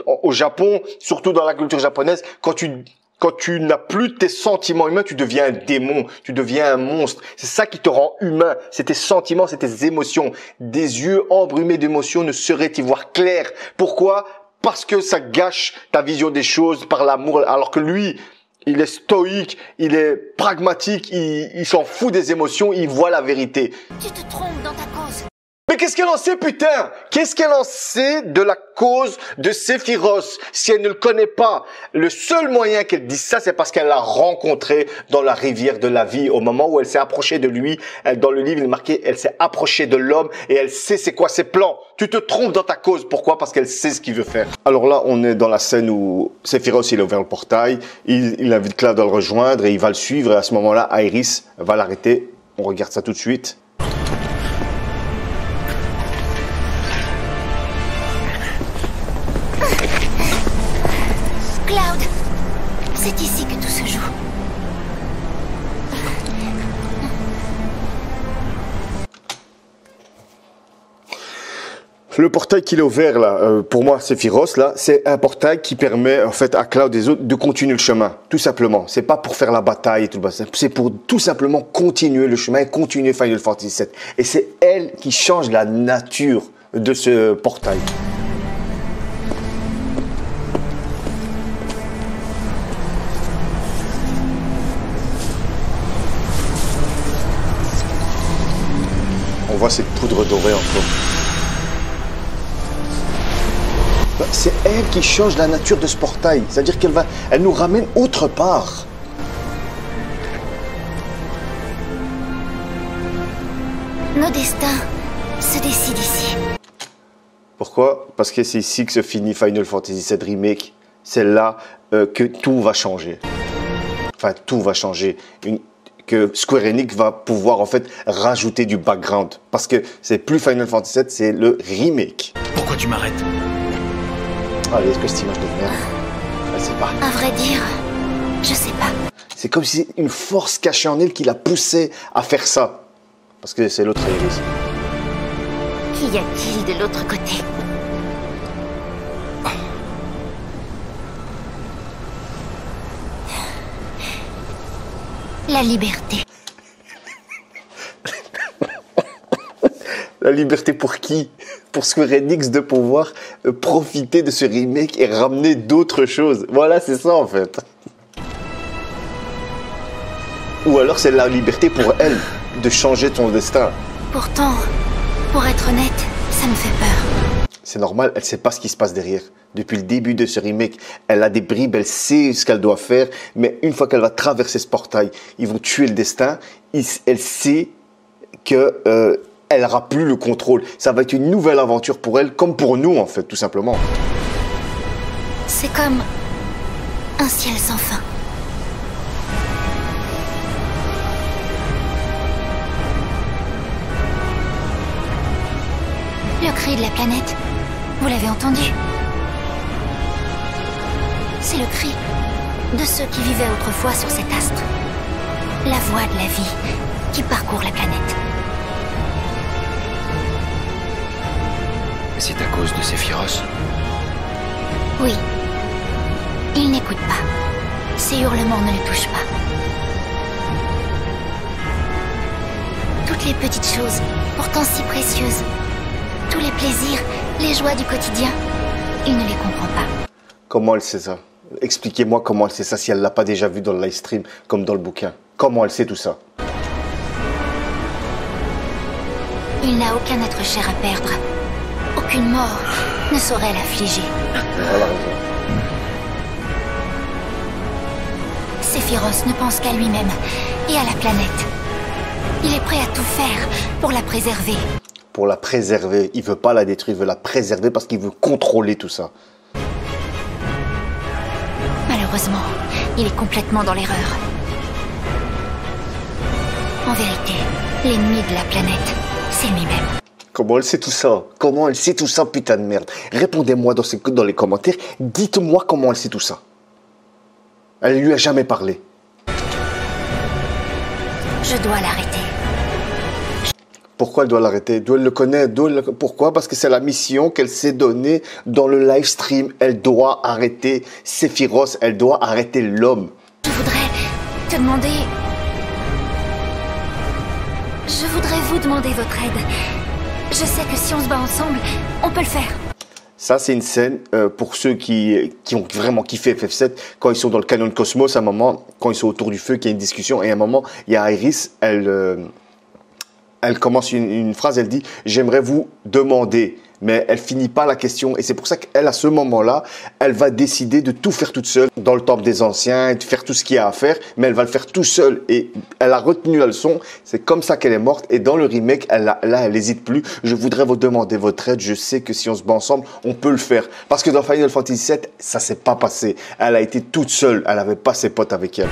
Au Japon, surtout dans la culture japonaise, quand tu n'as plus tes sentiments humains, tu deviens un démon, tu deviens un monstre. C'est ça qui te rend humain. C'est tes sentiments, c'est tes émotions. Des yeux embrumés d'émotions ne sauraient y voir clair. Pourquoi? Parce que ça gâche ta vision des choses par l'amour, alors que lui, il est stoïque, il est pragmatique, il s'en fout des émotions, il voit la vérité. Tu te trompes dans ta cause. Mais qu'est-ce qu'elle en sait, putain? Qu'est-ce qu'elle en sait de la cause de Sephiroth si elle ne le connaît pas? Le seul moyen qu'elle dise ça, c'est parce qu'elle l'a rencontré dans la rivière de la vie. Au moment où elle s'est approchée de lui, dans le livre, il est marqué, elle s'est approchée de l'homme et elle sait c'est quoi ses plans. Tu te trompes dans ta cause. Pourquoi? Parce qu'elle sait ce qu'il veut faire. Alors là, on est dans la scène où Sephiroth, il a ouvert le portail, il invite Cloud à le rejoindre et il va le suivre. Et à ce moment-là, Aerys va l'arrêter. On regarde ça tout de suite. Cloud, c'est ici que tout se joue. Le portail qu'il a ouvert là, pour moi, Sephiroth là, c'est un portail qui permet en fait à Cloud et les autres de continuer le chemin, tout simplement. C'est pas pour faire la bataille et tout, c'est pour tout simplement continuer le chemin et continuer Final Fantasy VII. Et c'est elle qui change la nature de ce portail. On voit cette poudre dorée encore. C'est elle qui change la nature de ce portail. C'est-à-dire elle nous ramène autre part. Nos destins se décident ici. Pourquoi? Parce que c'est ici que se finit Final Fantasy VII Remake. C'est là que tout va changer. Enfin, tout va changer. Que Square Enix va pouvoir en fait rajouter du background. Parce que c'est plus Final Fantasy VII, c'est le remake. Pourquoi tu m'arrêtes? Allez, est-ce que cette image de merde? Je sais pas. À vrai dire, je sais pas. C'est comme si une force cachée en elle qui l'a poussé à faire ça. Parce que c'est l'autre Aerys. Qu'y a-t-il de l'autre côté? La liberté. La liberté pour qui? Pour Square Enix de pouvoir profiter de ce remake et ramener d'autres choses. Voilà, c'est ça en fait. Ou alors c'est la liberté pour elle de changer ton destin. Pourtant, pour être honnête, ça me fait peur. C'est normal, elle sait pas ce qui se passe derrière. Depuis le début de ce remake, elle a des bribes, elle sait ce qu'elle doit faire, mais une fois qu'elle va traverser ce portail, ils vont tuer le destin. Elle sait que elle n'aura plus le contrôle. Ça va être une nouvelle aventure pour elle, comme pour nous en fait, tout simplement. C'est comme un ciel sans fin. Le cri de la planète, vous l'avez entendu? C'est le cri de ceux qui vivaient autrefois sur cet astre. La voix de la vie qui parcourt la planète. C'est à cause de Sephiroth? Oui. Il n'écoute pas. Ses hurlements ne le touchent pas. Toutes les petites choses, pourtant si précieuses, tous les plaisirs, les joies du quotidien, il ne les comprend pas. Comment elle sait ça? Expliquez-moi comment elle sait ça si elle l'a pas déjà vu dans le live stream comme dans le bouquin. Comment elle sait tout ça? Il n'a aucun être cher à perdre. Aucune mort ne saurait l'affliger. Voilà raison. Sephiroth ne pense qu'à lui-même et à la planète. Il est prêt à tout faire pour la préserver. Pour la préserver, il veut pas la détruire, il veut la préserver parce qu'il veut contrôler tout ça. Malheureusement, il est complètement dans l'erreur. En vérité, l'ennemi de la planète, c'est lui-même. Comment elle sait tout ça? Comment elle sait tout ça, putain de merde? Répondez-moi dans les commentaires. Dites-moi comment elle sait tout ça. Elle lui a jamais parlé. Je dois l'arrêter. Pourquoi elle doit l'arrêter? D'où elle le connaît? Pourquoi? Parce que c'est la mission qu'elle s'est donnée dans le live stream. Elle doit arrêter Sephiroth. Elle doit arrêter l'homme. Je voudrais te demander... Je voudrais vous demander votre aide. Je sais que si on se bat ensemble, on peut le faire. Ça, c'est une scène pour ceux qui ont vraiment kiffé FF7. Quand ils sont dans le canon de Cosmos, à un moment, quand ils sont autour du feu, qu'il y a une discussion, et à un moment, il y a Iris, elle commence une phrase, elle dit « J'aimerais vous demander ». Mais elle finit pas la question. Et c'est pour ça qu'elle, à ce moment-là, elle va décider de tout faire toute seule dans le temple des anciens, et de faire tout ce qu'il y a à faire. Mais elle va le faire tout seul. Et elle a retenu la leçon. C'est comme ça qu'elle est morte. Et dans le remake, elle hésite plus. Je voudrais vous demander votre aide. Je sais que si on se bat ensemble, on peut le faire. Parce que dans Final Fantasy VII, ça s'est pas passé. Elle a été toute seule. Elle n'avait pas ses potes avec elle.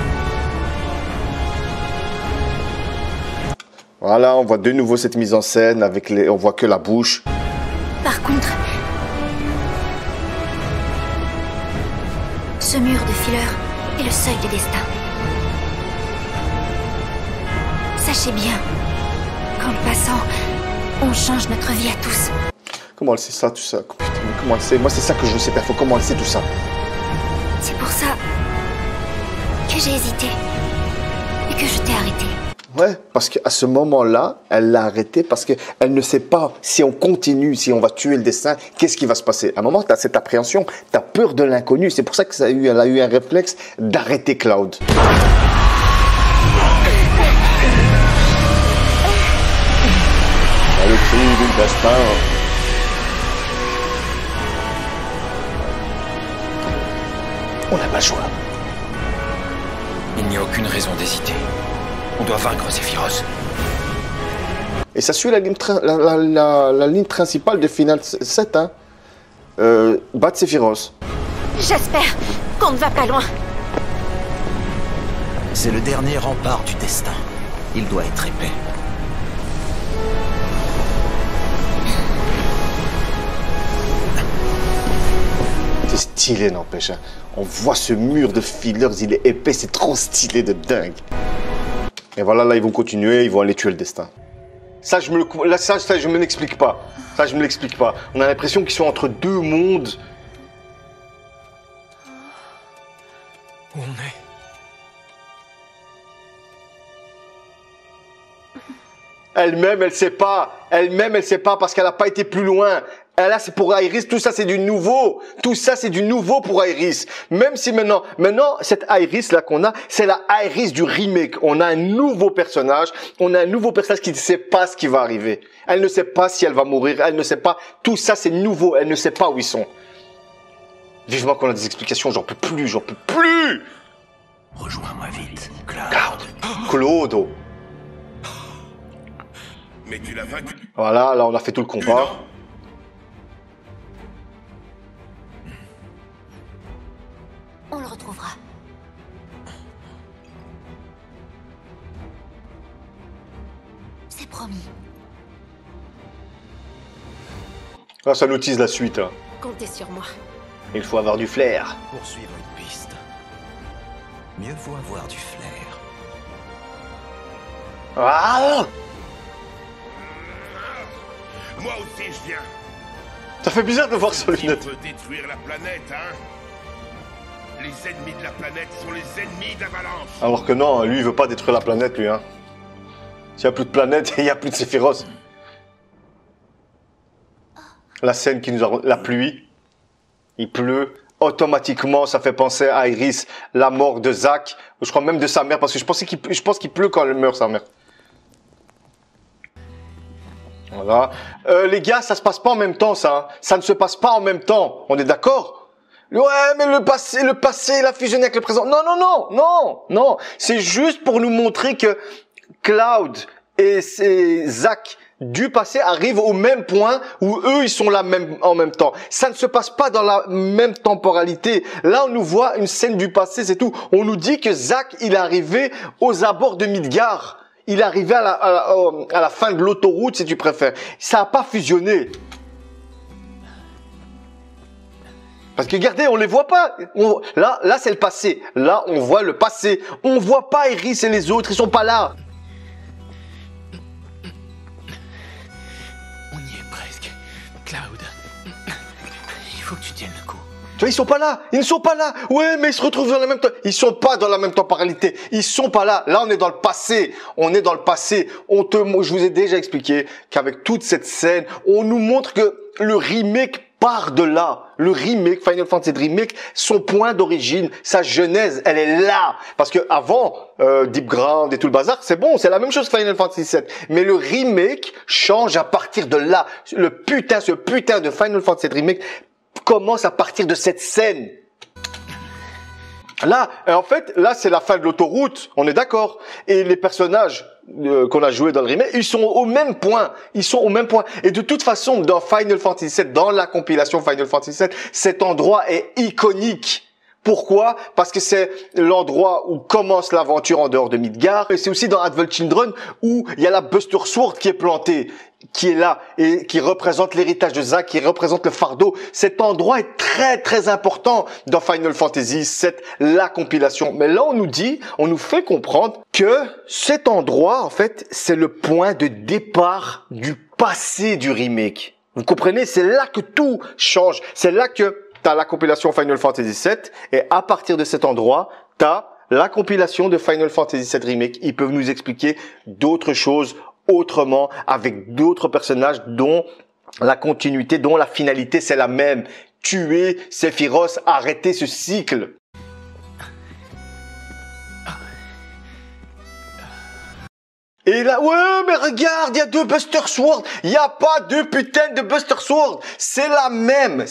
Voilà, on voit de nouveau cette mise en scène avec on voit que la bouche. Par contre, ce mur de fileur est le seuil du destin. Sachez bien qu'en le passant, on change notre vie à tous. Comment elle sait ça, tout ça? Putain, mais comment elle sait? Moi, c'est ça que je veux, c'est parfois comment elle sait tout ça. C'est pour ça que j'ai hésité et que je t'ai arrêté. Ouais, parce qu'à ce moment-là, elle l'a arrêté parce qu'elle ne sait pas si on continue, si on va tuer le destin, qu'est-ce qui va se passer. À un moment, tu as cette appréhension, tu as peur de l'inconnu. C'est pour ça qu'elle a eu un réflexe d'arrêter Cloud. Le cri du destin. On n'a pas le choix. Il n'y a aucune raison d'hésiter. On doit vaincre Sephiroth. Et ça suit la ligne principale de Final 7, hein. Battre Sephiroth. J'espère qu'on ne va pas loin. C'est le dernier rempart du destin. Il doit être épais. C'est stylé, n'empêche. Hein. On voit ce mur de fillers, il est épais, c'est trop stylé de dingue. Et voilà, là, ils vont continuer, ils vont aller tuer le destin. Ça, je me l'explique pas. Ça, je me l'explique pas. On a l'impression qu'ils sont entre deux mondes. Où on est? Elle-même, elle sait pas. Elle-même, elle sait pas parce qu'elle a pas été plus loin. Là, c'est pour Iris, tout ça, c'est du nouveau. Tout ça, c'est du nouveau pour Iris. Même si maintenant, cette Iris là qu'on a, c'est la Iris du remake. On a un nouveau personnage. On a un nouveau personnage qui ne sait pas ce qui va arriver. Elle ne sait pas si elle va mourir. Elle ne sait pas. Tout ça, c'est nouveau. Elle ne sait pas où ils sont. Vivement qu'on a des explications, j'en peux plus, j'en peux plus. Rejoins-moi vite, Claude. Mais tu l'as vaincu. Voilà, là on a fait tout le combat. On le retrouvera. C'est promis. Là, ça nous tease la suite. Hein. Comptez sur moi. Il faut avoir du flair. Pour suivre une piste, mieux vaut avoir du flair. Ah, Moi aussi, je viens. ça fait bizarre de voir sur Si les on lunettes. veut détruire la planète, hein. Les ennemis de la planète sont les ennemis d'Avalanche. Alors que non, lui il veut pas détruire la planète lui. Hein. S'il n'y a plus de planète, il n'y a plus de Sephiroth. La scène qui nous a... La pluie. Il pleut. Automatiquement, ça fait penser à Iris, la mort de Zack. Je crois même de sa mère, parce que je pense qu'il pleut quand elle meurt, sa mère. Voilà. Les gars, ça se passe pas en même temps, ça. Hein. Ça ne se passe pas en même temps. On est d'accord? Ouais, mais le passé, il a fusionné avec le présent. Non, non, non, non, non. C'est juste pour nous montrer que Cloud et Zack du passé arrivent au même point où eux, ils sont là même, en même temps. Ça ne se passe pas dans la même temporalité. Là, on nous voit une scène du passé, c'est tout. On nous dit que Zack, il est arrivé aux abords de Midgar. Il est arrivé à la fin de l'autoroute, si tu préfères. Ça n'a pas fusionné. Parce que regardez, on les voit pas. Là, c'est le passé. Là, on voit le passé. On voit pas Iris et les autres. Ils sont pas là. On y est presque. Cloud, il faut que tu tiennes le coup. Tu vois, ils sont pas là. Ils ne sont pas là. Ouais, mais ils se retrouvent dans la même temps. Ils sont pas dans la même temporalité. Ils sont pas là. Là, on est dans le passé. On est dans le passé. Je vous ai déjà expliqué qu'avec toute cette scène, on nous montre que le remake part de là. Le remake, Final Fantasy Remake, son point d'origine, sa genèse, elle est là. Parce que avant Deep Ground et tout le bazar, c'est bon, c'est la même chose que Final Fantasy VII. Mais le remake change à partir de là. Ce putain de Final Fantasy Remake commence à partir de cette scène. Là, en fait, là, c'est la fin de l'autoroute, on est d'accord. Et les personnages qu'on a joués dans le remake, ils sont au même point. Ils sont au même point. Et de toute façon, dans Final Fantasy VII, dans la compilation Final Fantasy VII, cet endroit est iconique. Pourquoi? Parce que c'est l'endroit où commence l'aventure en dehors de Midgar. Et c'est aussi dans Advent Children où il y a la Buster Sword qui est plantée, qui est là et qui représente l'héritage de Zack, qui représente le fardeau. Cet endroit est très très important dans Final Fantasy VII, la compilation. Mais là, on nous fait comprendre que cet endroit, en fait, c'est le point de départ du passé du remake. Vous comprenez? C'est là que tout change. C'est là que t'as la compilation Final Fantasy VII et à partir de cet endroit, t'as la compilation de Final Fantasy VII Remake. Ils peuvent nous expliquer d'autres choses autrement, avec d'autres personnages dont la continuité, dont la finalité c'est la même. Tuer Sephiroth, arrêter ce cycle. Et là, ouais, mais regarde, il y a 2 Buster Sword. Il n'y a pas 2 putains de Buster Sword. C'est la même.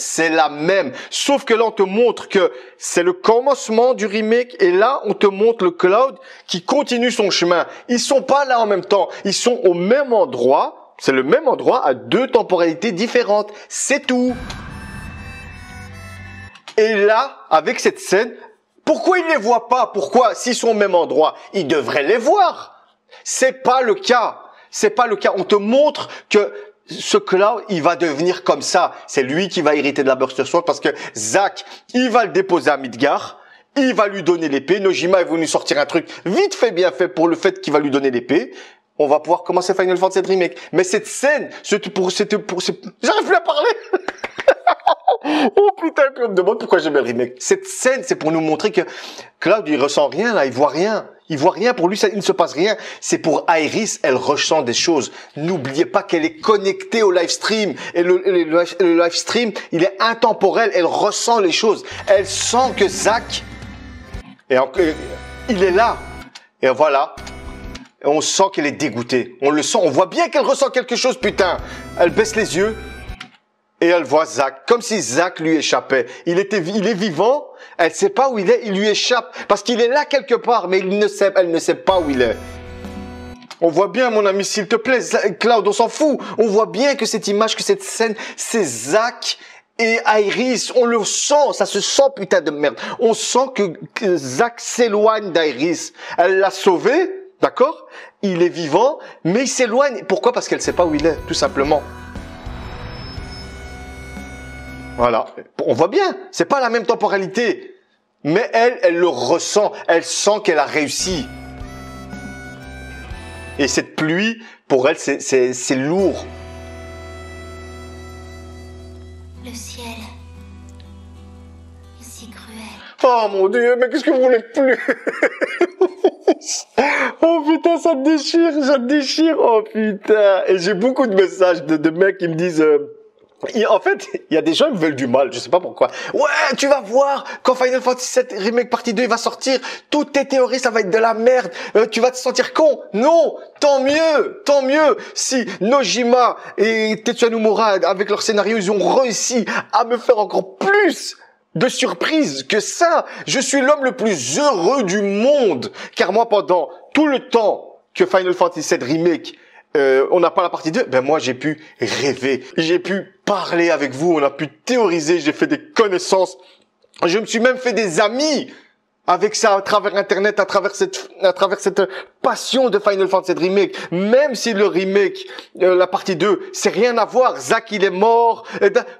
Sauf que là, on te montre que c'est le commencement du remake. Et là, on te montre le Cloud qui continue son chemin. Ils sont pas là en même temps. Ils sont au même endroit. C'est le même endroit à 2 temporalités différentes. C'est tout. Et là, avec cette scène, pourquoi ils les voient pas? Pourquoi? S'ils sont au même endroit, ils devraient les voir. C'est pas le cas. C'est pas le cas. On te montre que ce Cloud, il va devenir comme ça. C'est lui qui va hériter de la Buster Sword parce que Zack, il va le déposer à Midgar. Il va lui donner l'épée. Nojima est venu sortir un truc vite fait, bien fait pour le fait qu'il va lui donner l'épée. On va pouvoir commencer Final Fantasy Remake. Mais cette scène, j'arrive plus à parler. Oh putain, on me demande pourquoi j'aime le remake. Cette scène, c'est pour nous montrer que Cloud, il ressent rien là, il voit rien. Il voit rien, pour lui, il ne se passe rien. C'est pour Iris, elle ressent des choses. N'oubliez pas qu'elle est connectée au live stream. Et le live stream, il est intemporel. Elle ressent les choses. Elle sent que Zack, il est là. Et voilà. Et on sent qu'elle est dégoûtée. On le sent. On voit bien qu'elle ressent quelque chose, putain. Elle baisse les yeux. et elle voit Zack, comme si Zack lui échappait. Il est vivant, elle sait pas où il est, il lui échappe, parce qu'il est là quelque part, mais elle ne sait pas où il est. On voit bien, mon ami, s'il te plaît, Cloud, on s'en fout. On voit bien que cette image, que cette scène, c'est Zack et Iris. On le sent, ça se sent, putain de merde. On sent que Zack s'éloigne d'Iris. Elle l'a sauvé, d'accord? Il est vivant, mais il s'éloigne. Pourquoi? Parce qu'elle sait pas où il est, tout simplement. Voilà. On voit bien, c'est pas la même temporalité. Mais elle le ressent. Elle sent qu'elle a réussi. Et cette pluie, pour elle, c'est lourd. Le ciel est si cruel. Oh mon Dieu, mais qu'est-ce que vous voulez plus? Oh putain, ça te déchire, oh putain. Et j'ai beaucoup de messages de mecs qui me disent... En fait, il y a des gens qui me veulent du mal, je sais pas pourquoi. Ouais, tu vas voir, quand Final Fantasy VII Remake partie 2 il va sortir, toutes tes théories, ça va être de la merde. Tu vas te sentir con. Non, tant mieux. Si Nojima et Tetsuya Nomura, avec leur scénario, ils ont réussi à me faire encore plus de surprises que ça. Je suis l'homme le plus heureux du monde. Car moi, pendant tout le temps que Final Fantasy VII Remake on n'a pas la partie 2, ben moi j'ai pu rêver, j'ai pu parler avec vous, on a pu théoriser, j'ai fait des connaissances, je me suis même fait des amis avec ça à travers internet, à travers cette passion de Final Fantasy Remake. Même si le remake, la partie 2, c'est rien à voir, Zack il est mort,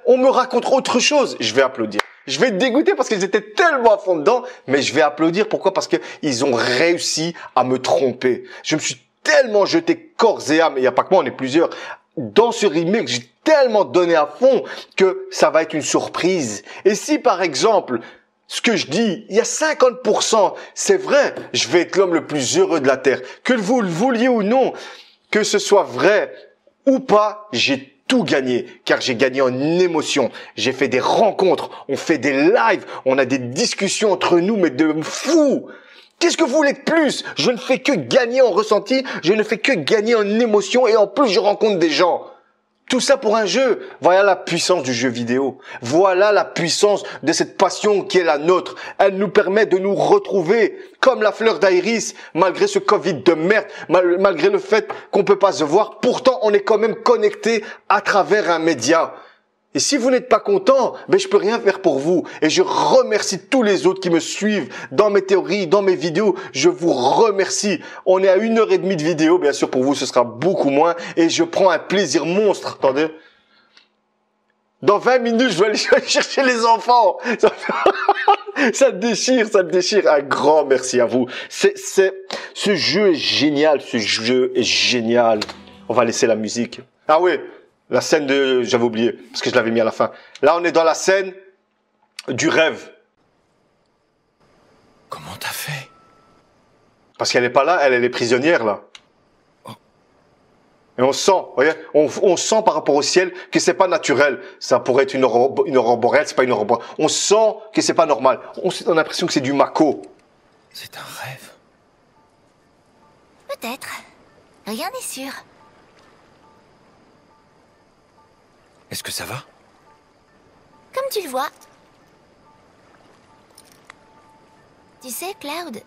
on me raconte autre chose, je vais applaudir. Je vais être dégoûté parce qu'ils étaient tellement à fond dedans, mais je vais applaudir. Pourquoi? Parce que ils ont réussi à me tromper. Je me suis tellement jeté corps et âme, et il n'y a pas que moi, on est plusieurs, dans ce remake, j'ai tellement donné à fond que ça va être une surprise. Et si, par exemple, ce que je dis, il y a 50%, c'est vrai, je vais être l'homme le plus heureux de la Terre. Que vous le vouliez ou non, que ce soit vrai ou pas, j'ai tout gagné, car j'ai gagné en émotion. J'ai fait des rencontres, on fait des lives, on a des discussions entre nous, mais de fous. Qu'est-ce que vous voulez de plus? Je ne fais que gagner en ressenti, je ne fais que gagner en émotion et en plus je rencontre des gens. Tout ça pour un jeu. Voilà la puissance du jeu vidéo. Voilà la puissance de cette passion qui est la nôtre. Elle nous permet de nous retrouver comme la fleur d'Iris, malgré ce Covid de merde, malgré le fait qu'on peut pas se voir. Pourtant, on est quand même connecté à travers un média. Et si vous n'êtes pas content, ben je peux rien faire pour vous. Et je remercie tous les autres qui me suivent dans mes théories, dans mes vidéos. Je vous remercie. On est à 1h30 de vidéo. Bien sûr, pour vous, ce sera beaucoup moins. Et je prends un plaisir monstre. Attendez. Dans 20 minutes, je vais aller chercher les enfants. Ça me déchire. Un grand merci à vous. Ce jeu est génial. Ce jeu est génial. On va laisser la musique. Ah oui. La scène de... J'avais oublié, parce que je l'avais mis à la fin. Là, on est dans la scène du rêve. Comment t'as fait? Parce qu'elle est pas là, elle est prisonnière, là. Oh. Et on sent, vous voyez, on sent par rapport au ciel que c'est pas naturel. Ça pourrait être une aurore boréale, c'est pas une aurore boréale. On sent que c'est pas normal. On a l'impression que c'est du Mako. C'est un rêve. Peut-être. Rien n'est sûr. Est-ce que ça va? Comme tu le vois. Tu sais, Cloud,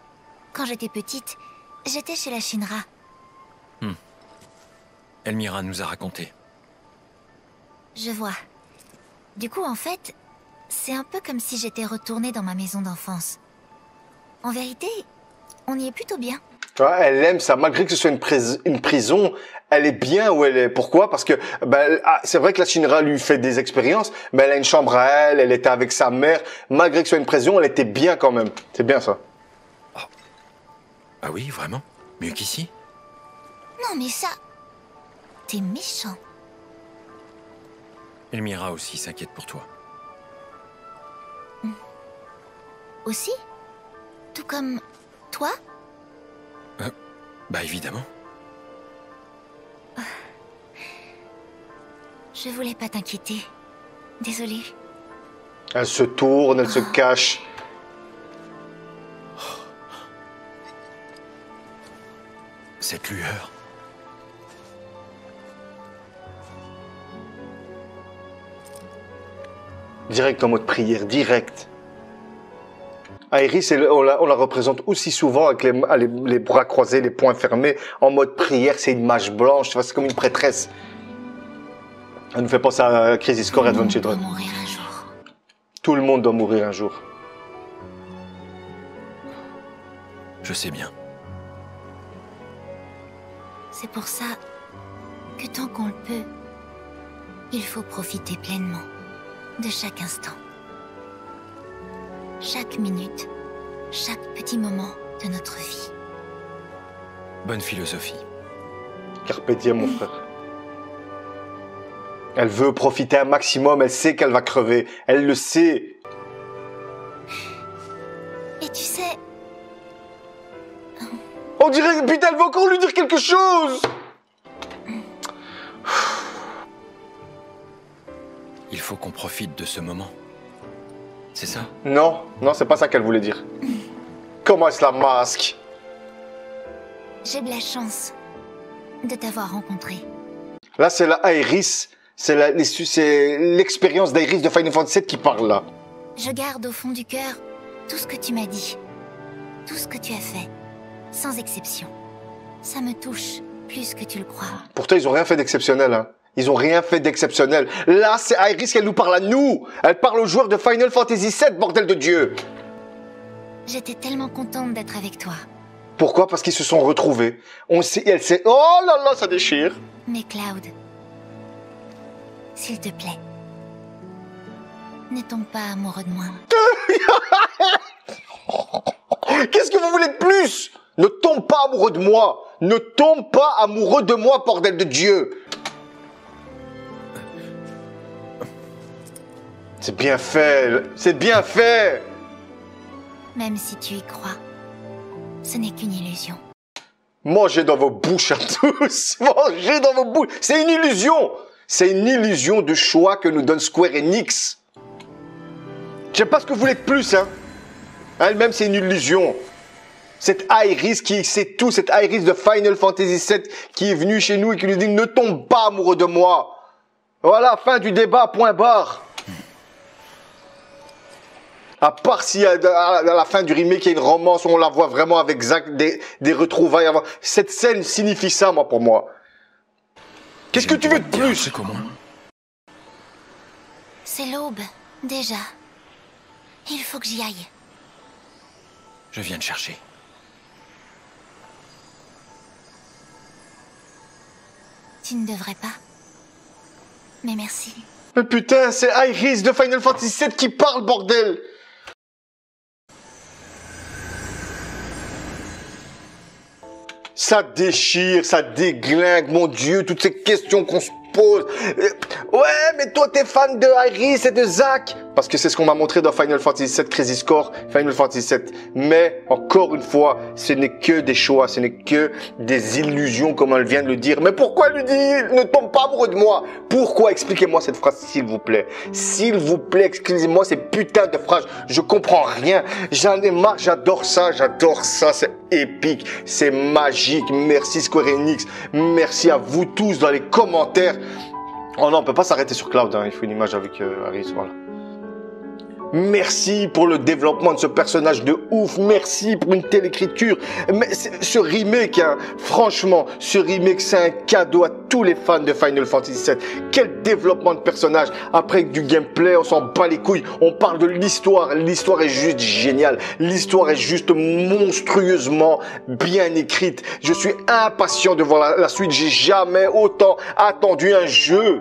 quand j'étais petite, j'étais chez la Shinra. Elmira nous a raconté. Je vois. Du coup, en fait, c'est un peu comme si j'étais retournée dans ma maison d'enfance. En vérité, on y est plutôt bien. Elle aime ça, malgré que ce soit une prison, elle est bien où elle est. Pourquoi? Parce que c'est vrai que la Shinra lui fait des expériences, mais elle a une chambre à elle, elle était avec sa mère. Malgré que ce soit une prison, elle était bien quand même. C'est bien ça. Oh. Ah oui, vraiment? Mieux qu'ici? Non mais ça... T'es méchant. Elmira aussi s'inquiète pour toi. Aussi? Tout comme... toi? Bah évidemment. Je voulais pas t'inquiéter. Désolée. Elle se tourne, elle se cache. Cette lueur. Direct en mode prière, direct. Aerys, on la représente aussi souvent avec les bras croisés, les poings fermés, en mode prière, c'est une mage blanche, tu vois, c'est comme une prêtresse. Elle nous fait penser à Crisis Core Adventure. Mourir un jour. Tout le monde doit mourir un jour. Je sais bien. C'est pour ça que tant qu'on le peut, il faut profiter pleinement de chaque instant. Chaque minute, chaque petit moment de notre vie. Bonne philosophie. Carpe diem, mon frère. Elle veut profiter un maximum, elle sait qu'elle va crever, elle le sait. Et tu sais... On dirait, putain, elle veut encore lui dire quelque chose. Il faut qu'on profite de ce moment. C'est ça? Non, non, c'est pas ça qu'elle voulait dire. Comment est-ce la masque? J'ai de la chance de t'avoir rencontré. Là, c'est la Aerys. C'est l'expérience d'Aerys de Final Fantasy VII qui parle là. Je garde au fond du cœur tout ce que tu m'as dit. Tout ce que tu as fait. Sans exception. Ça me touche plus que tu le crois. Pourtant, ils ont rien fait d'exceptionnel, hein. Ils ont rien fait d'exceptionnel. Là, c'est Aerys qu'elle nous parle à nous. Elle parle aux joueurs de Final Fantasy VII, bordel de Dieu. J'étais tellement contente d'être avec toi. Pourquoi? Parce qu'ils se sont retrouvés. On sait, elle sait... Oh là là, ça déchire. Mais Cloud, s'il te plaît, ne tombe pas amoureux de moi. Qu'est-ce que vous voulez de plus? Ne tombe pas amoureux de moi. Ne tombe pas amoureux de moi, bordel de Dieu. C'est bien fait. C'est bien fait. Même si tu y crois, ce n'est qu'une illusion. Mangez dans vos bouches à tous. Mangez dans vos bouches. C'est une illusion. C'est une illusion de choix que nous donne Square Enix. Je sais pas ce que vous voulez de plus, hein. Elle-même, c'est une illusion. Cette Aerys qui sait tout, cette Aerys de Final Fantasy VII qui est venue chez nous et qui nous dit « Ne tombe pas amoureux de moi ». Voilà, fin du débat, point barre. À part si à la fin du remake, il y a une romance où on la voit vraiment avec Zack, des retrouvailles. Cette scène signifie ça, moi, pour moi. Qu'est-ce que tu veux de plus? C'est comment? C'est l'aube, déjà. Il faut que j'y aille. Je viens de chercher. Tu ne devrais pas. Mais merci. Mais putain, c'est Aerys de Final Fantasy VII qui parle, bordel! Ça déchire, ça déglingue, mon Dieu, toutes ces questions qu'on se pose. Ouais, mais toi, t'es fan de Aerys et de Zack. Parce que c'est ce qu'on m'a montré dans Final Fantasy VII Crisis Core, Final Fantasy VII. Mais, encore une fois, ce n'est que des choix, ce n'est que des illusions, comme elle vient de le dire. Mais pourquoi elle lui dit, ne tombe pas amoureux de moi? Pourquoi? Expliquez-moi cette phrase, s'il vous plaît. S'il vous plaît, excusez-moi ces putains de phrases. Je comprends rien. J'en ai marre, j'adore ça, c'est épique, c'est magique. Merci Square Enix, merci à vous tous dans les commentaires. Oh non, on peut pas s'arrêter sur Cloud, hein. Il faut une image avec Aerys, voilà. Merci pour le développement de ce personnage de ouf. Merci pour une telle écriture. Mais ce remake, hein, franchement, ce remake, c'est un cadeau à tous les fans de Final Fantasy VII. Quel développement de personnage. Après du gameplay, on s'en bat les couilles. On parle de l'histoire. L'histoire est juste géniale. L'histoire est juste monstrueusement bien écrite. Je suis impatient de voir la suite. J'ai jamais autant attendu un jeu.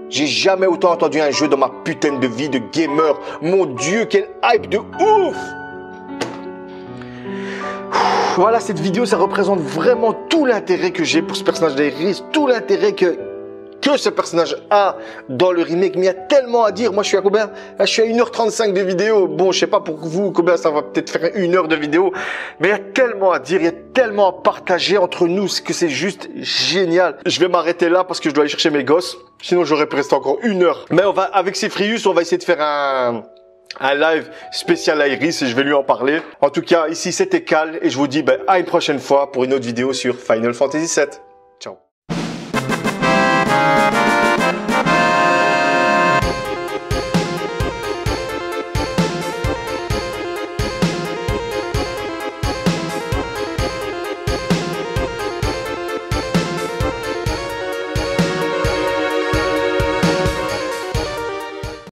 J'ai jamais autant entendu un jeu dans ma putain de vie de gamer. Mon Dieu, quel hype de ouf! Voilà, cette vidéo, ça représente vraiment tout l'intérêt que j'ai pour ce personnage d'Aerys, tout l'intérêt que ce personnage a dans le remake. Mais il y a tellement à dire. Moi, je suis à combien? Je suis à 1h35 de vidéo. Bon, je sais pas pour vous combien ça va peut-être faire 1 heure de vidéo. Mais il y a tellement à dire, il y a tellement à partager entre nous que c'est juste génial. Je vais m'arrêter là parce que je dois aller chercher mes gosses. Sinon, j'aurais pu rester encore 1 heure. Mais on va, avec Sefrius, on va essayer de faire un live spécial Aerys et je vais lui en parler. En tout cas, ici, c'était Cal et je vous dis à une prochaine fois pour une autre vidéo sur Final Fantasy VII. Ciao.